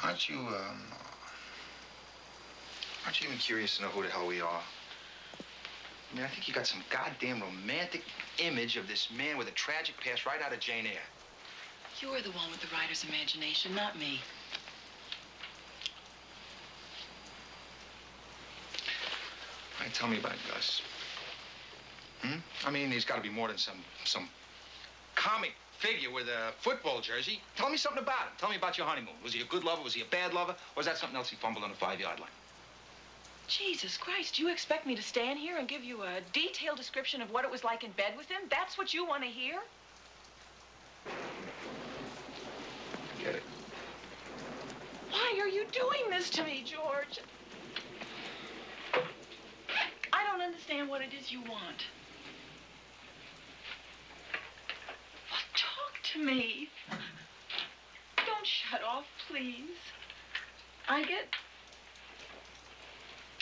D: Aren't you even curious to know who the hell we are? I mean, I think you got some goddamn romantic image of this man with a tragic past right out of Jane Eyre.
F: You're the one with the writer's imagination, not me.
D: All right, tell me about Gus. I mean, he's got to be more than some comic figure with a football jersey. Tell me something about him. Tell me about your honeymoon. Was he a good lover? Was he a bad lover? Or was that something else he fumbled on the 5-yard line?
F: Jesus Christ, you expect me to stand here and give you a detailed description of what it was like in bed with him? That's what you want to hear?
D: Forget it.
F: Why are you doing this to me, George? I don't understand what it is you want. Well, talk to me. Don't shut off, please. I get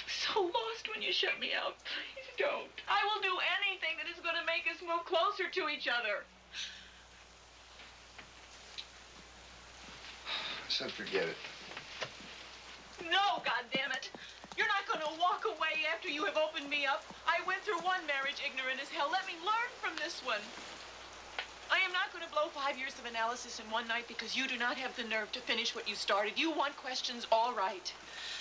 F: so lost when you shut me out. Please don't. I will do anything that is going to make us move closer to each other.
D: I said forget it.
F: No, goddammit. You're not going to walk away after you have opened me up. I went through one marriage ignorant as hell. Let me learn from this one. I am not going to blow 5 years of analysis in one night because you do not have the nerve to finish what you started. You want questions, all right.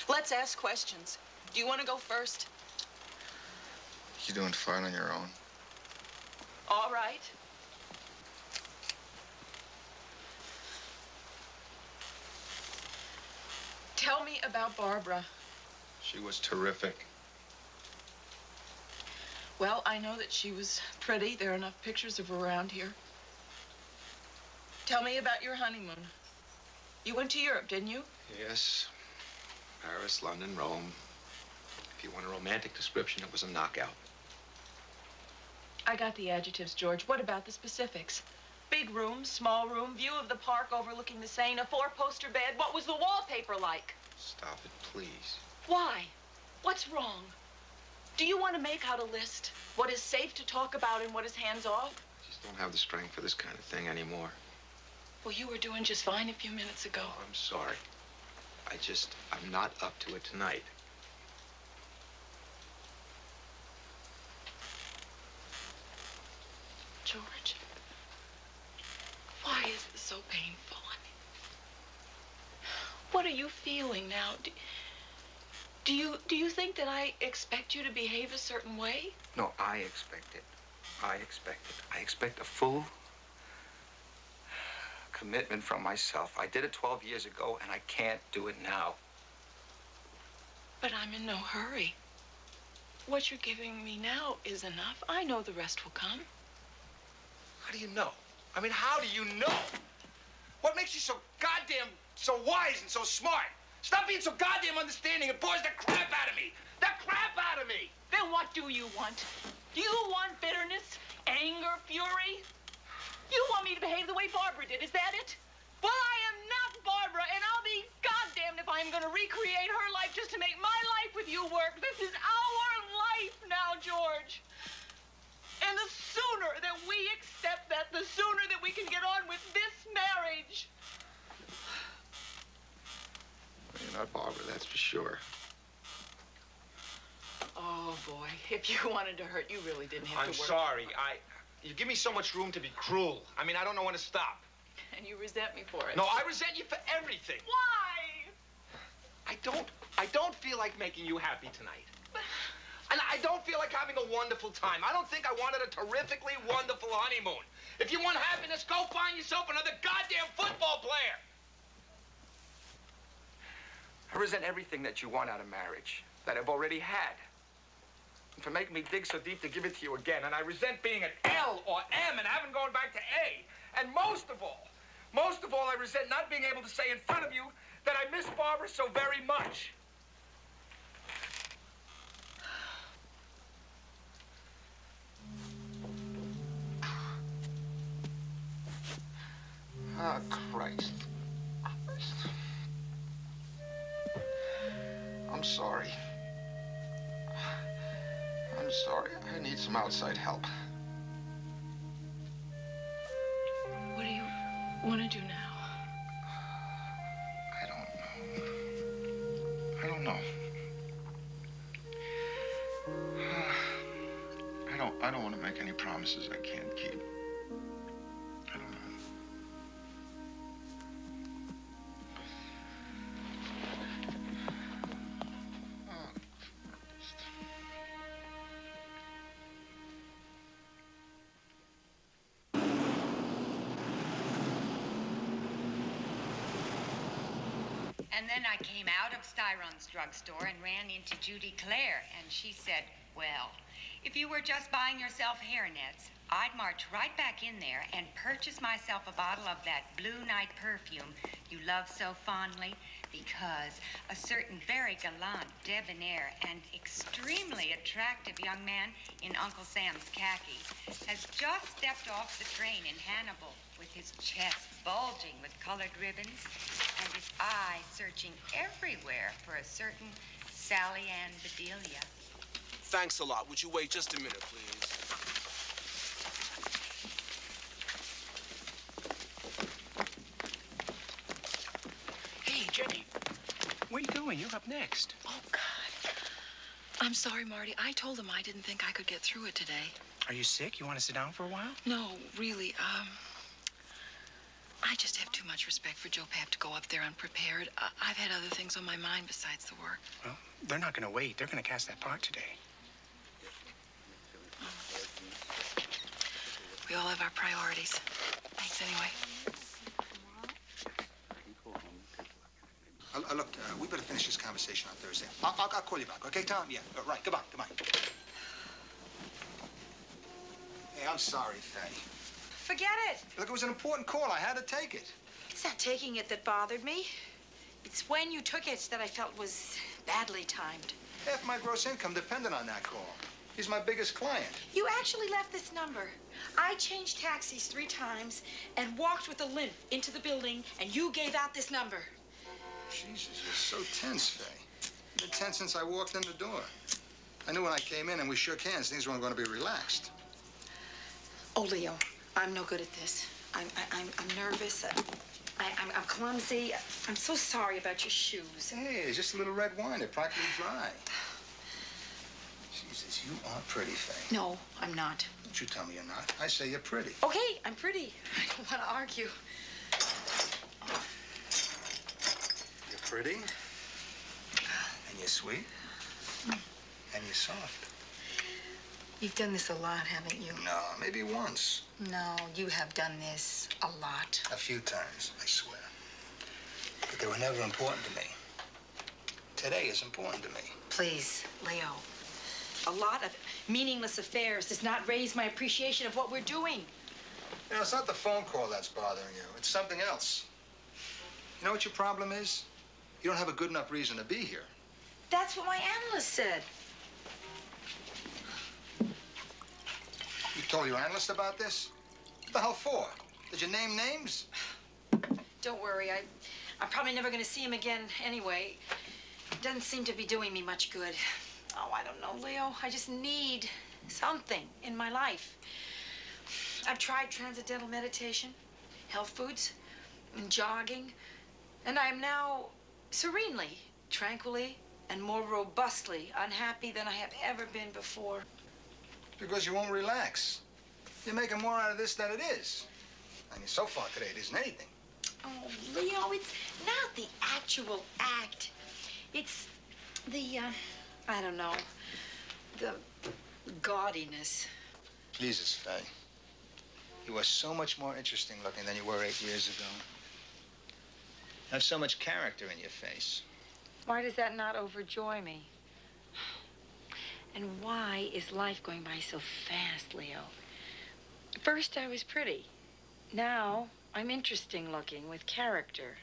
F: Let's ask questions. Do you want to go first?
D: You're doing fine on your own.
F: All right. Tell me about Barbara.
D: She was terrific.
F: Well, I know that she was pretty. There are enough pictures of her around here. Tell me about your honeymoon. You went to Europe, didn't you?
H: Yes. Paris, London, Rome. If you want a romantic description, it was a knockout.
F: I got the adjectives, George. What about the specifics? Big room, small room, view of the park overlooking the Seine, a 4-poster bed. What was the wallpaper like?
H: Stop it, please.
F: Why? What's wrong? Do you want to make out a list? What is safe to talk about and what is hands-off?
H: I just don't have the strength for this kind of thing anymore.
F: Well, you were doing just fine a few minutes ago.
H: Oh, I'm sorry. I'm not up to it tonight.
F: George, why is this so painful? I mean, what are you feeling now? Do you think that I expect you to behave a certain way?
B: No, I expect it. I expect a full commitment from myself. I did it 12 years ago, and I can't do it now.
F: But I'm in no hurry. What you're giving me now is enough. I know the rest will come.
B: How do you know? I mean, how do you know?
D: What makes you so goddamn, so wise and so smart? Stop being so goddamn understanding. It bores the crap out of me. The crap out of me.
F: Then what do you want? Do you want bitterness, anger, fury? You want me to behave the way Barbara did, is that it? Well, I am not Barbara, and I'll be goddamned if I'm going to recreate her life just to make my life with you work. This is our life now, George. And the sooner that we accept that, the sooner that we can get on with this marriage.
B: You're not Barbara, that's for sure.
F: Oh, boy. If you wanted to hurt, you really didn't have
D: I'm
F: to work.
D: sorry. You give me so much room to be cruel. I mean, I don't know when to stop.
F: And you resent me for it.
D: No, I resent you for everything.
F: Why?
D: I don't feel like making you happy tonight. And I don't feel like having a wonderful time. I don't think I wanted a terrifically wonderful honeymoon. If you want happiness, go find yourself another goddamn football player. I resent everything that you want out of marriage, that I've already had. And for making me dig so deep to give it to you again. And I resent being an L or M and having gone back to A. And most of all, I resent not being able to say in front of you that I miss Barbara so very much. Ah, Christ. I'm sorry. I'm sorry. I need some outside help.
F: What do you want to do now?
H: I don't know. I don't want to make any promises I can't keep. I don't know.
N: And then I came out of Styron's drugstore and ran into Judy Clare, and she said, well, if you were just buying yourself hairnets, I'd march right back in there and purchase myself a bottle of that Blue Night perfume you love so fondly, because a certain very gallant, debonair, and extremely attractive young man in Uncle Sam's khaki has just stepped off the train in Hannibal with his chest bulging with colored ribbons and his eyes searching everywhere for a certain Sally Ann Bedelia.
G: Thanks a lot. Would you wait just a minute, please?
O: Hey, Jenny. Where are you going? You're up next.
E: Oh, God. I'm sorry, Marty. I told him I didn't think I could get through it today.
O: Are you sick? You want to sit down for a while?
E: No, really, I just have too much respect for Joe Papp to go up there unprepared. I've had other things on my mind besides the work.
O: Well, they're not going to wait. They're going to cast that part today.
E: We all have our priorities. Thanks anyway.
C: Look, we better finish this conversation on Thursday. I'll call you back, okay, Tom? Yeah, right. Goodbye. Hey, I'm sorry, Faye.
M: Forget it.
C: Look, it was an important call. I had to take it.
M: It's not taking it that bothered me. It's when you took it that I felt was badly timed.
C: Half my gross income depended on that call. He's my biggest client.
M: You actually left this number. I changed taxis 3 times and walked with a limp into the building, and you gave out this number.
C: Jesus, you're so tense, Faye. You've been tense since I walked in the door. I knew when I came in and we shook hands, things weren't going to be relaxed.
M: Oh, Leo, I'm no good at this. I'm nervous. I'm clumsy. I'm so sorry about your shoes.
C: Hey, it's just a little red wine. They're practically dry. Jesus, you are pretty, Faye.
M: No, I'm not.
C: Don't you tell me you're not. I say you're pretty.
M: Okay, I'm pretty. I don't want to argue.
C: You're pretty. And you're sweet. And you're soft.
M: You've done this a lot, haven't you?
C: No, maybe once.
M: No, you have done this a lot.
C: A few times, I swear. But they were never important to me. Today is important to me.
M: Please, Leo. A lot of meaningless affairs does not raise my appreciation of what we're doing.
C: You know, it's not the phone call that's bothering you. It's something else.
I: You know what your problem is? You don't have a good enough reason to be here.
M: That's what my analyst said.
I: You told your analyst about this? What the hell for? Did you name names?
M: Don't worry, I'm probably never going to see him again anyway. It doesn't seem to be doing me much good. Oh, I don't know, Leo. I just need something in my life. I've tried transcendental meditation, health foods, and jogging, and I am now serenely, tranquilly, and more robustly unhappy than I have ever been before.
I: Because you won't relax. You're making more out of this than it is. I mean, so far today, it isn't anything.
M: Oh, Leo, it's not the actual act. It's the, I don't know, the gaudiness.
I: Jesus, Faye. You are so much more interesting looking than you were 8 years ago. You have so much character in your face.
M: Why does that not overjoy me? And why is life going by so fast, Leo? First, I was pretty. Now, I'm interesting looking with character.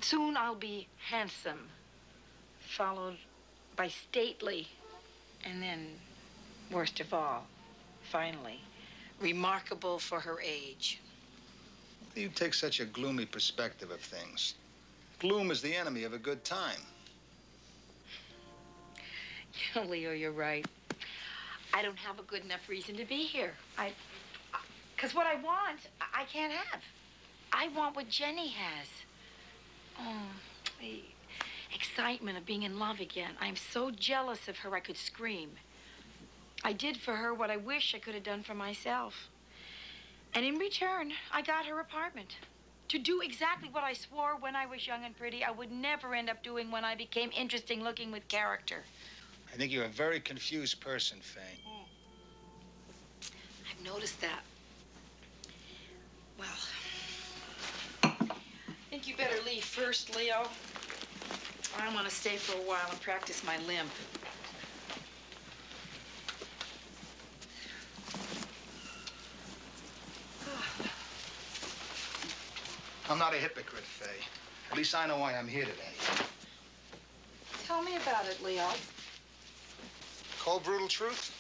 M: Soon, I'll be handsome, followed by stately, and then, worst of all, finally, remarkable for her age.
I: You take such a gloomy perspective of things. Gloom is the enemy of a good time.
M: You know, Leo, you're right. I don't have a good enough reason to be here. Because what I want, I can't have. I want what Jenny has. Oh, the excitement of being in love again. I'm so jealous of her, I could scream. I did for her what I wish I could have done for myself. And in return, I got her apartment. To do exactly what I swore when I was young and pretty I would never end up doing when I became interesting looking with character.
I: I think you're a very confused person, Faye.
M: I've noticed that. Well, I think you better leave first, Leo. I want to stay for a while and practice my limp.
I: I'm not a hypocrite, Faye. At least I know why I'm here today.
M: Tell me about it, Leo.
I: Cold, brutal truth?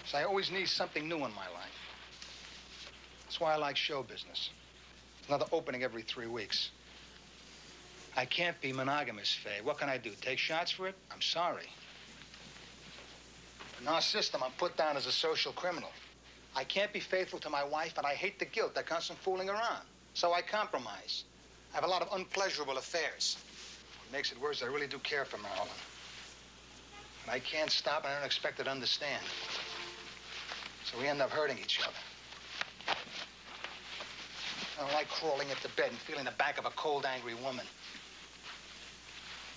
I: So I always need something new in my life. That's why I like show business. Another opening every 3 weeks. I can't be monogamous, Faye. What can I do? Take shots for it? I'm sorry. In our system, I'm put down as a social criminal. I can't be faithful to my wife, and I hate the guilt that comes from fooling around. So I compromise. I have a lot of unpleasurable affairs. What makes it worse, I really do care for Marilyn. And I can't stop, and I don't expect her to understand. So we end up hurting each other. I don't like crawling into bed and feeling the back of a cold, angry woman.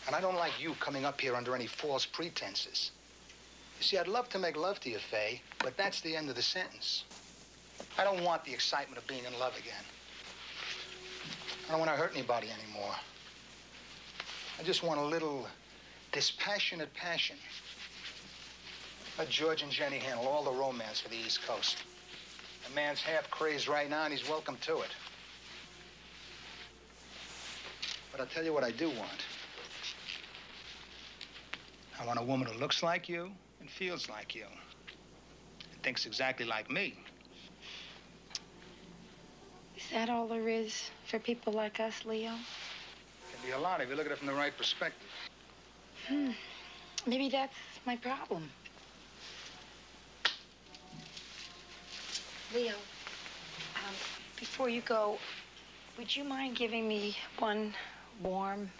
I: And I don't like you coming up here under any false pretenses. You see, I'd love to make love to you, Faye, but that's the end of the sentence. I don't want the excitement of being in love again. I don't want to hurt anybody anymore. I just want a little dispassionate passion. Let George and Jenny handle all the romance for the East Coast. The man's half crazed right now, and he's welcome to it. But I'll tell you what I do want. I want a woman who looks like you and feels like you. And thinks exactly like me.
M: Is that all there is for people like us, Leo?
I: Can be a lot if you look at it from the right perspective.
M: Maybe that's my problem. Leo, before you go, would you mind giving me one warm,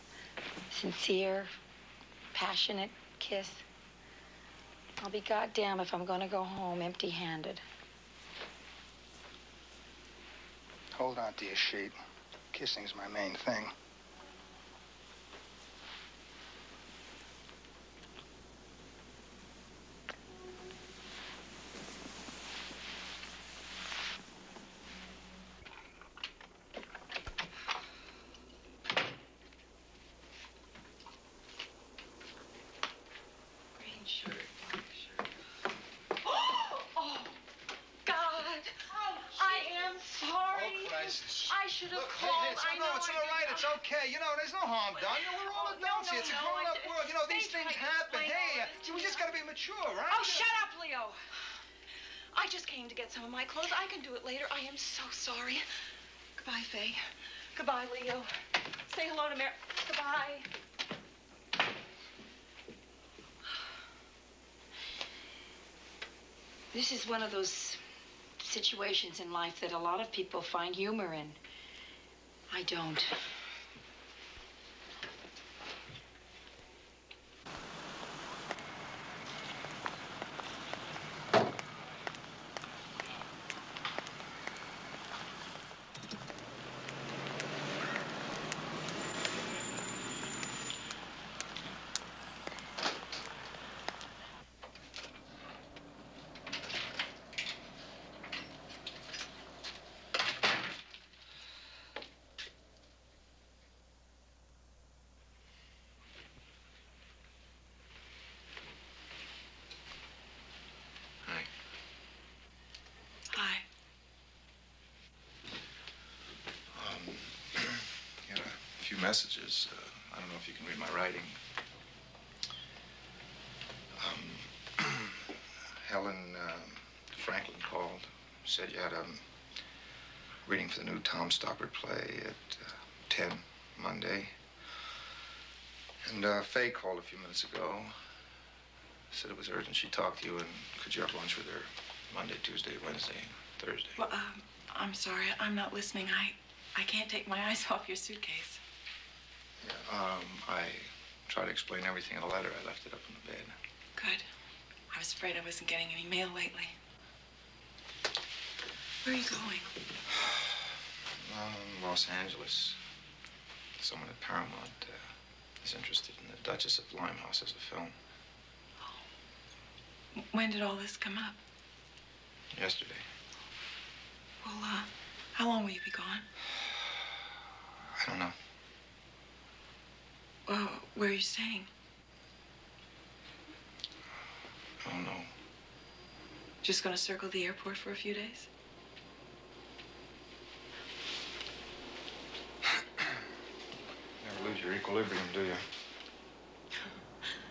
M: sincere, passionate kiss? I'll be goddamn if I'm gonna go home empty-handed.
I: Hold on to your sheet. Kissing's my main thing.
M: Oh, God. I am sorry.
I: No crisis.
F: I should have
C: Look,
F: called.
C: it's all right. It's okay. You know, there's no harm done. You know, we're all adults here. It's a grown-up world. You know, these things happen. Hey, we just got to be mature, right?
F: Oh, shut up, Leo. I just came to get some of my clothes. I can do it later. I am so sorry. Goodbye, Faye. Goodbye, Leo. Say hello to Mary. Goodbye.
M: This is one of those situations in life that a lot of people find humor in. I don't.
H: Messages. I don't know if you can read my writing. Helen Franklin called. Said you had a reading for the new Tom Stoppard play at 10 Monday. And Faye called a few minutes ago. Said it was urgent. She talked to you, and could you have lunch with her Monday, Tuesday, Wednesday, Thursday?
F: Well, I'm sorry. I'm not listening. I can't take my eyes off your suitcase.
H: I tried to explain everything in a letter. I left it up in the bed.
F: Good. I was afraid I wasn't getting any mail lately. Where are you going?
H: Los Angeles. Someone at Paramount is interested in the Duchess of Limehouse as a film.
F: Oh. When did all this come up?
H: Yesterday.
F: Well, how long will you be gone?
H: I don't know.
F: Well, where are you staying?
H: I don't know.
F: Just gonna circle the airport for a few days?
H: Never lose your equilibrium, do you?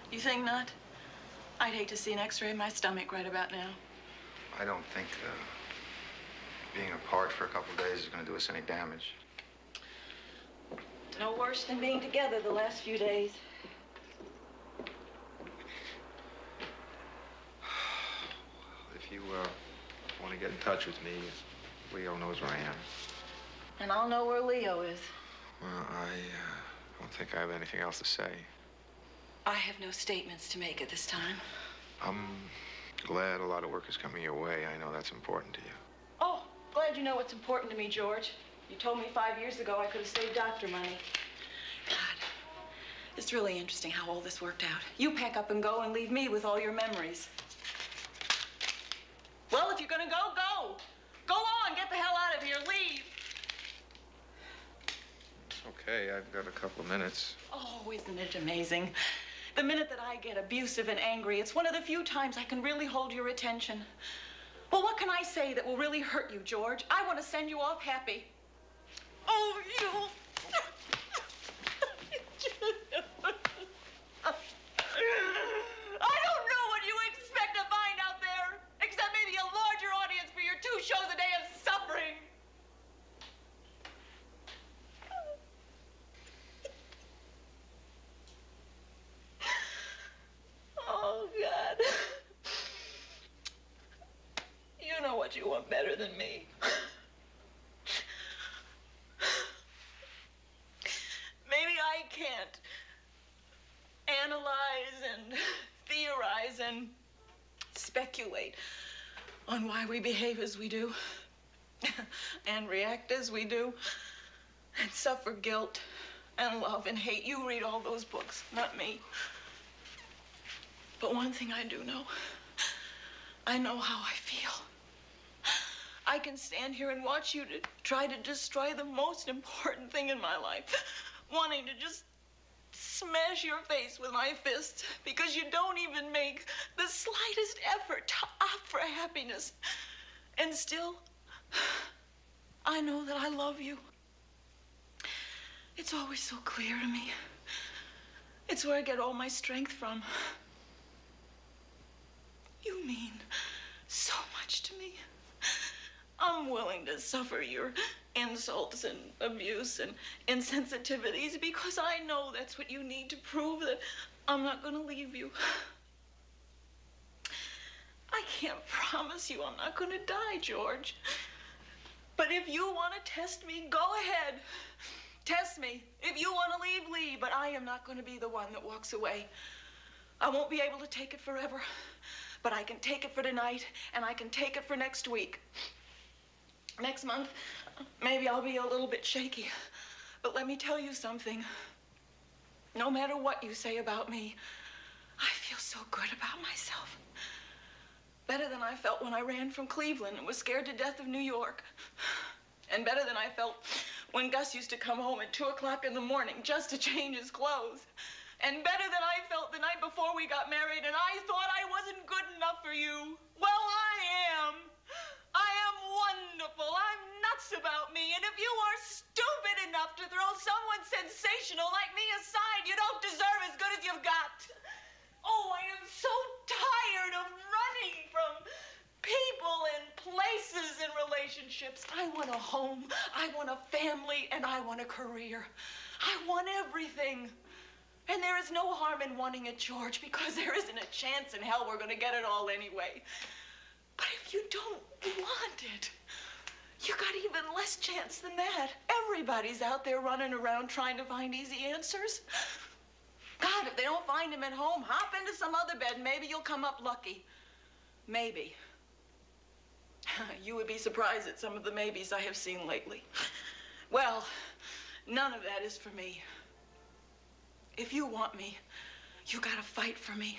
F: You think not? I'd hate to see an x-ray of my stomach right about now.
H: I don't think being apart for a couple of days is going to do us any damage.
F: No worse than being together the last few days.
H: If you want to get in touch with me, Leo knows where I am.
F: And I'll know where Leo is.
H: Well, I don't think I have anything else to say.
F: I have no statements to make at this time.
H: I'm glad a lot of work is coming your way. I know that's important to you.
F: Oh, glad you know what's important to me, George. You told me 5 years ago I could have saved doctor money. God, it's really interesting how all this worked out. You pack up and go and leave me with all your memories. Well, if you're gonna go, go. Go on, get the hell out of here, leave.
H: Okay, I've got a couple of minutes.
F: Oh, isn't it amazing? The minute that I get abusive and angry, it's one of the few times I can really hold your attention. Well, what can I say that will really hurt you, George? I want to send you off happy. Oh, you. I don't know what you expect to find out there, except maybe a larger audience for your 2 shows a day of suffering. Oh, God. You know what you want better than me. Maybe I can't analyze and theorize and speculate on why we behave as we do and react as we do and suffer guilt and love and hate. You read all those books, not me. But one thing I do know, I know how I feel. I can stand here and watch you to try to destroy the most important thing in my life, wanting to just smash your face with my fist because you don't even make the slightest effort to offer happiness. And still, I know that I love you. It's always so clear to me. It's where I get all my strength from. You mean so much to me. I'm willing to suffer your insults and abuse and insensitivities because I know that's what you need to prove that I'm not going to leave you. I can't promise you I'm not going to die, George. But if you want to test me, go ahead. Test me. If you want to leave, leave. But I am not going to be the one that walks away. I won't be able to take it forever. But I can take it for tonight, and I can take it for next week. Next month, maybe I'll be a little bit shaky. But let me tell you something. No matter what you say about me, I feel so good about myself. Better than I felt when I ran from Cleveland and was scared to death of New York. And better than I felt when Gus used to come home at 2 o'clock in the morning just to change his clothes. And better than I felt the night before we got married and I thought I wasn't good enough for you. Well, I am. I am wonderful. I'm nuts about me. And if you are stupid enough to throw someone sensational like me aside, you don't deserve as good as you've got. Oh, I am so tired of running from people and places and relationships. I want a home, I want a family, and I want a career. I want everything. And there is no harm in wanting it, George, because there isn't a chance in hell we're going to get it all anyway. But if you don't want it, you got even less chance than that. Everybody's out there running around trying to find easy answers. God, if they don't find him at home, hop into some other bed and maybe you'll come up lucky. Maybe. You would be surprised at some of the maybes I have seen lately. Well, none of that is for me. If you want me, you gotta fight for me.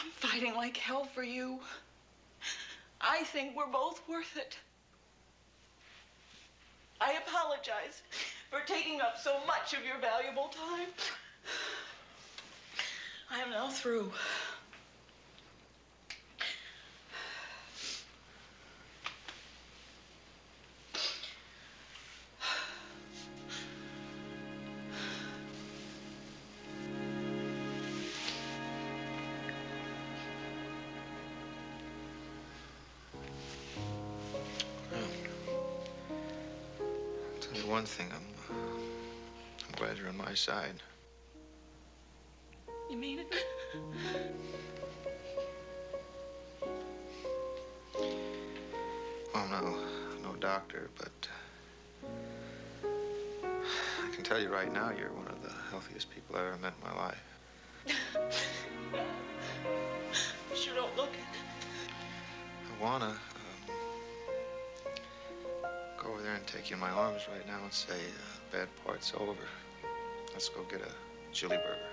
F: I'm fighting like hell for you. I think we're both worth it. I apologize for taking up so much of your valuable time. I am now through.
H: One thing, I'm glad you're on my side.
F: You mean it?
H: Well, no doctor, but I can tell you right now, you're one of the healthiest people I've ever met in my life.
F: You sure don't look it.
H: I wanna go over there and take you in my arms right now and say, bad part's over. Let's go get a chili burger.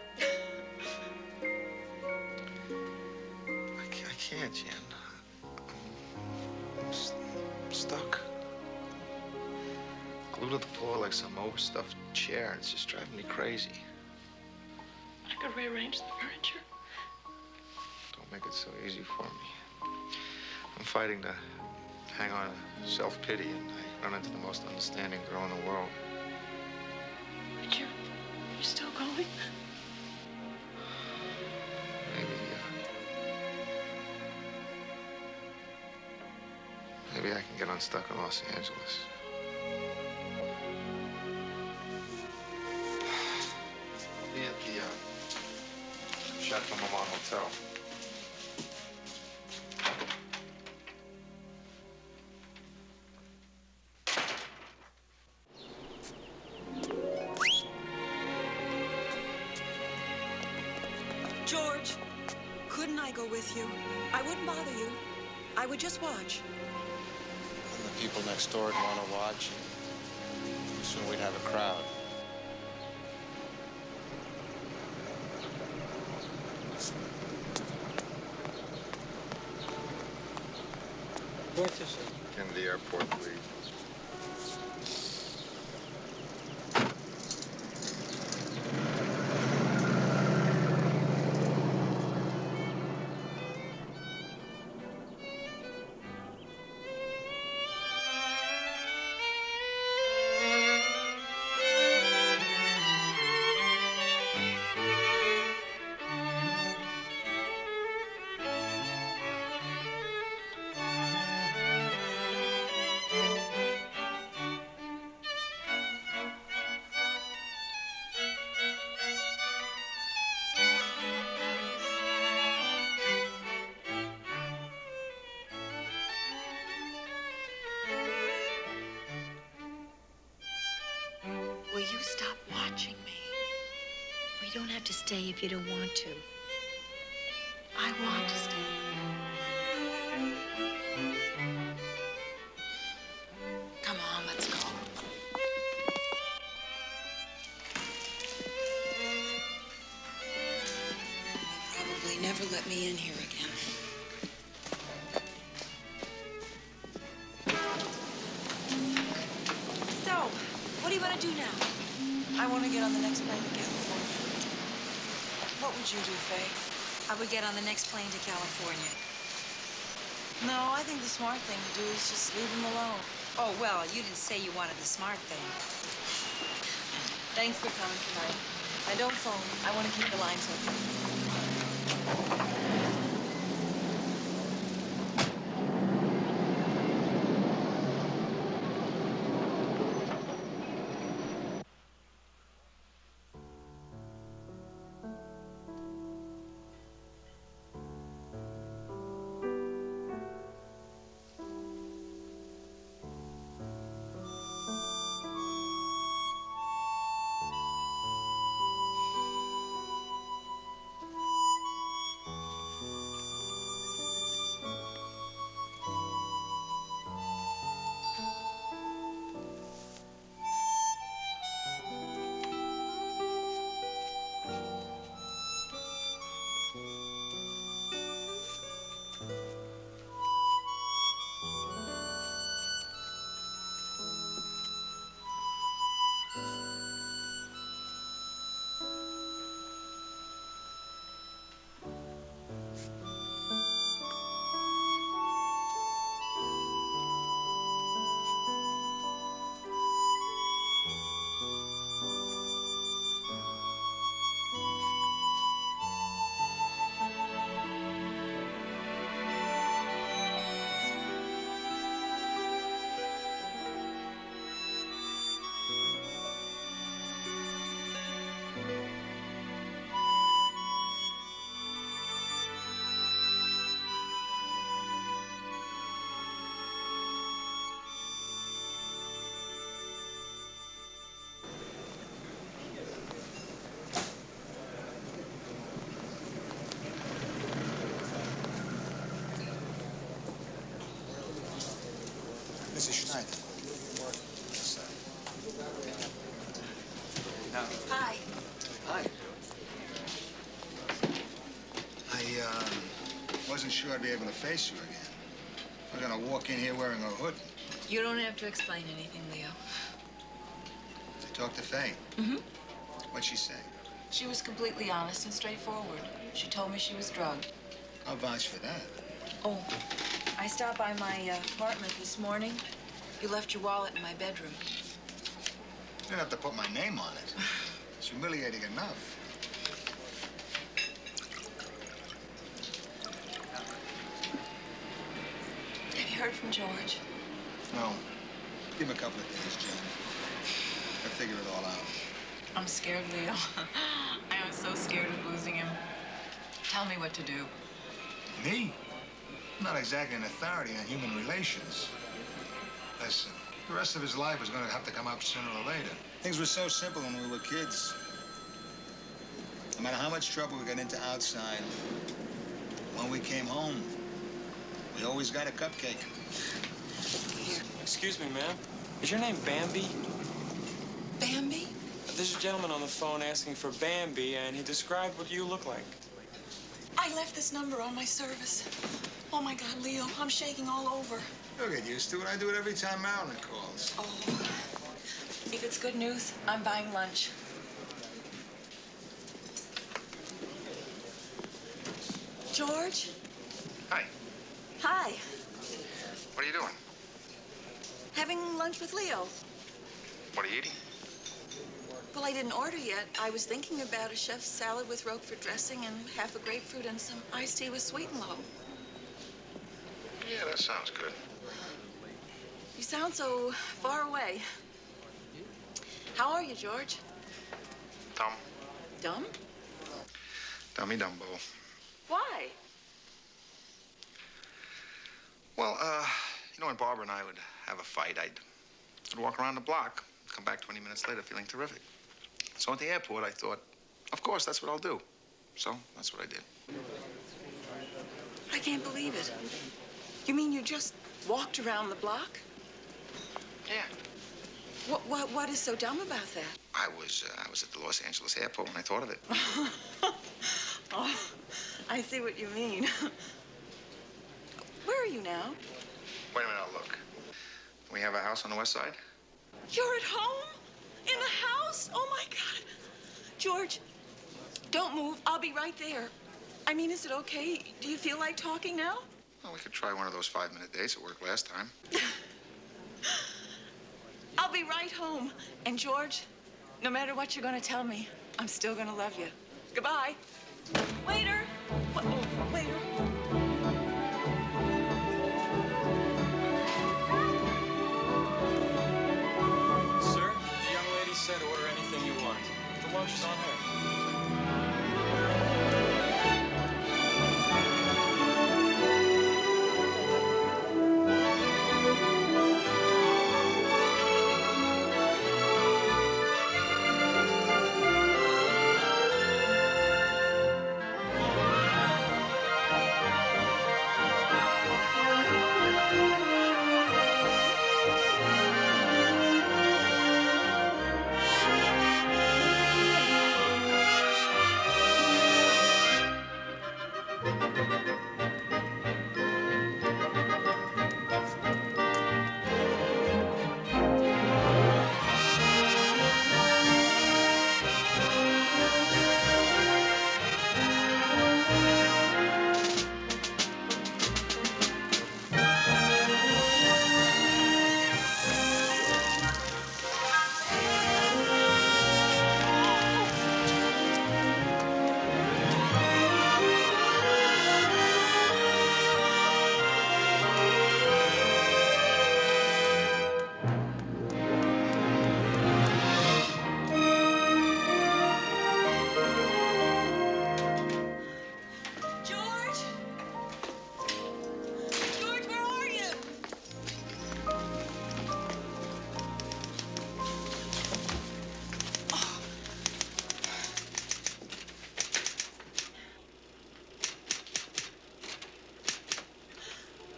H: I can't, Jen. I'm stuck. Glued to the floor like some overstuffed chair. It's just driving me crazy.
F: I could rearrange the furniture.
H: Don't make it so easy for me. I'm fighting to hang on to self-pity, and I run into the most understanding girl in the world.
F: But you're still going?
H: Maybe I can get unstuck in Los Angeles. Be at the Chateau Marmont Hotel.
P: George, couldn't I go with you? I wouldn't bother you. I would just watch.
C: And the people next door would want to watch. Soon we'd have a crowd.
H: Kennedy Airport, please.
M: you stop watching me? We don't have to stay if you don't want to. I want to stay. Come on, let's go. Probably never let me in here again. So, what do you want to do now?
P: I want to get on the next plane to California. What would you do, Faye?
M: I would get on the next plane to California.
P: No, I think the smart thing to do is just leave him alone.
M: Oh, well, you didn't say you wanted the smart thing.
P: Thanks for coming tonight. And don't phone. I want to keep the lines open.
C: Mrs. Schneider. Yes,
M: Hi.
C: Hi. I wasn't sure I'd be able to face you again. I'm gonna walk in here wearing a hood.
M: You don't have to explain anything, Leo.
C: Did you talk to Faye?
P: Mm-hmm.
C: What'd she say?
P: She was completely honest and straightforward. She told me she was drugged.
C: I'll vouch for that.
P: Oh, I stopped by my apartment this morning. You left your wallet in my bedroom.
C: You didn't have to put my name on it. It's humiliating enough.
P: Have you heard from George?
C: No. Give him a couple of days, Jen. I'll figure it all out.
P: I'm scared, Leo. I am so scared of losing him. Tell me what to do.
C: Me? I'm not exactly an authority on human relations. Listen, the rest of his life was going to have to come up sooner or later. Things were so simple when we were kids. No matter how much trouble we got into outside, when we came home, we always got a cupcake.
P: Here.
Q: Excuse me, ma'am. Is your name Bambi?
P: Bambi?
Q: There's a gentleman on the phone asking for Bambi, and he described what you look like.
P: I left this number on my service. Oh, my God, Leo, I'm shaking all over.
C: You'll get used to it. I do it every time Marilyn calls.
P: Oh. If it's good news, I'm buying lunch. George?
C: Hi.
P: Hi.
C: What are you doing?
P: Having lunch with Leo.
C: What are you eating?
P: Well, I didn't order yet. I was thinking about a chef's salad with Roquefort dressing and half a grapefruit and some iced tea with sweet and low.
C: Yeah, that sounds good.
P: You sound so far away. How are you, George?
C: Dumb.
P: Dumb?
C: Dummy Dumbo.
P: Why?
C: Well, you know, when Barbara and I would have a fight, I'd walk around the block,
I: come back 20 minutes later feeling terrific. So at the airport, I thought, of course, that's what I'll do. So that's what I did.
P: I can't believe it. You mean you just walked around the block?
I: Yeah.
P: What is so dumb about that?
I: I was at the Los Angeles airport when I thought of it.
P: Oh, I see what you mean. Where are you now?
I: Wait a minute, I'll look. We have a house on the west side?
P: You're at home? In the house? Oh, my God. George, don't move. I'll be right there. I mean, is it okay? Do you feel like talking now?
I: Well, we could try one of those 5-minute dates that worked last time.
P: I'll be right home. And, George, no matter what you're going to tell me, I'm still going to love you. Goodbye. Waiter. Oh, waiter.
Q: Sir, the young lady said order anything you want. The lunch is on her.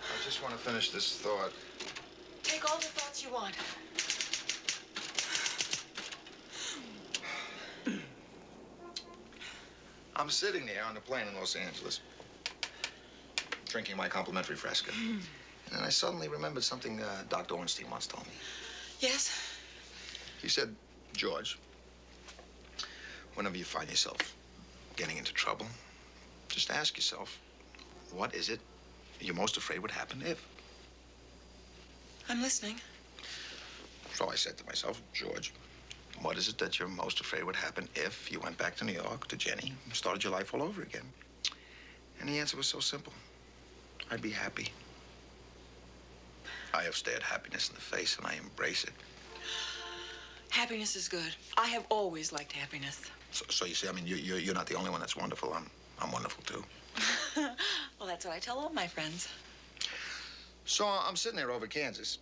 I: I just want to finish this thought.
P: Take all the thoughts you want.
I: I'm sitting there on the plane in Los Angeles, drinking my complimentary Fresca. And then I suddenly remembered something Dr. Ornstein once told me.
P: Yes?
I: He said, George, whenever you find yourself getting into trouble, just ask yourself, what is it you're most afraid would happen if?
P: I'm listening.
I: So I said to myself, George, what is it that you're most afraid would happen if you went back to New York, to Jenny, and started your life all over again? And the answer was so simple. I'd be happy. I have stared happiness in the face, and I embrace it.
P: Happiness is good. I have always liked happiness.
I: So you see, I mean, you're not the only one that's wonderful. I'm wonderful, too.
P: Well, that's what I tell all my friends.
I: So I'm sitting there over Kansas.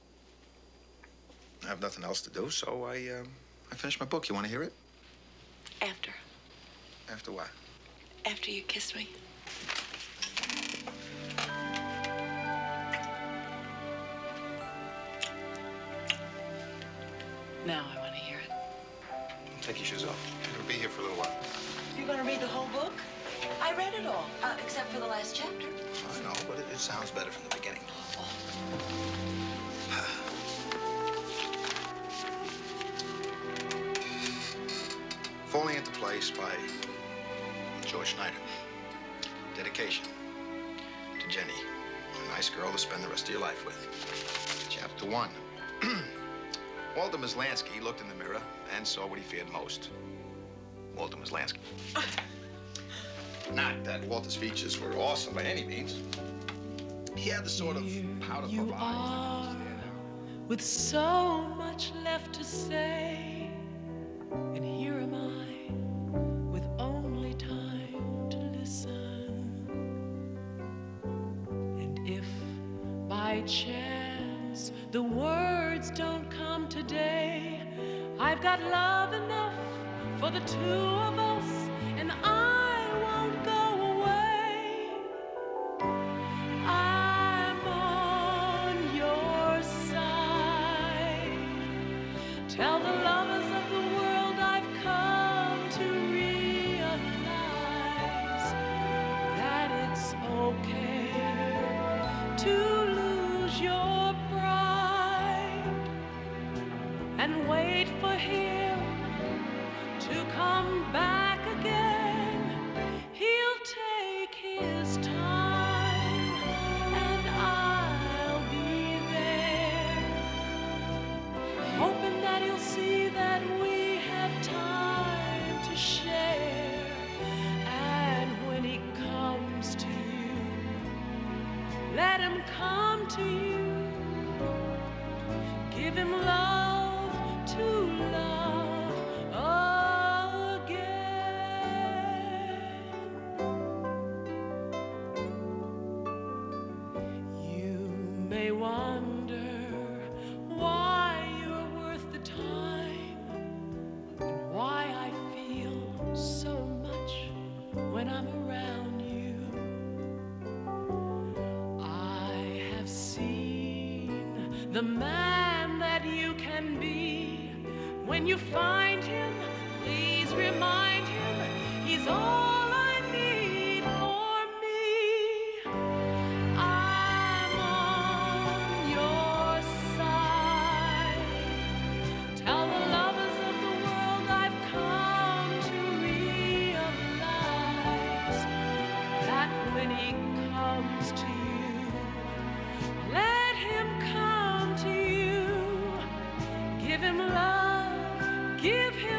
I: I have nothing else to do, so I finished my book. You want to hear it?
P: After.
I: After what?
P: After you kiss me. Now I want to hear it.
I: Take your shoes off. It'll be here for a little while.
P: You're going to read the whole book? I read it all, except for the last chapter.
I: I know, but it sounds better from the beginning. Falling into Place by George Schneider. Dedication to Jenny, a nice girl to spend the rest of your life with. Chapter 1. Walter Maslansky looked in the mirror and saw what he feared most. Walter Maslansky. Not that Walter's features were awesome by any means. He had the sort of powder puff eyes.
R: With so much left to say, and here am I, with only time to listen. And if by chance the words don't come today, I've got love enough for the two of us, and I won't go away. I'm on your side. Tell the lovers of the world I've come to realize that it's okay to lose your pride and wait for him to come back again. He'll take his time and I'll be there, hoping that he'll see that we have time to share. And when he comes to you, let him come to you. Give him love to love again. You may wonder why you're worth the time and why I feel so much when I'm around you. I have seen the man that you can be. When you find him, please remind him he's all I need for me. I'm on your side. Tell the lovers of the world I've come to realize that when he comes to you, let him come to you. Give him love, give him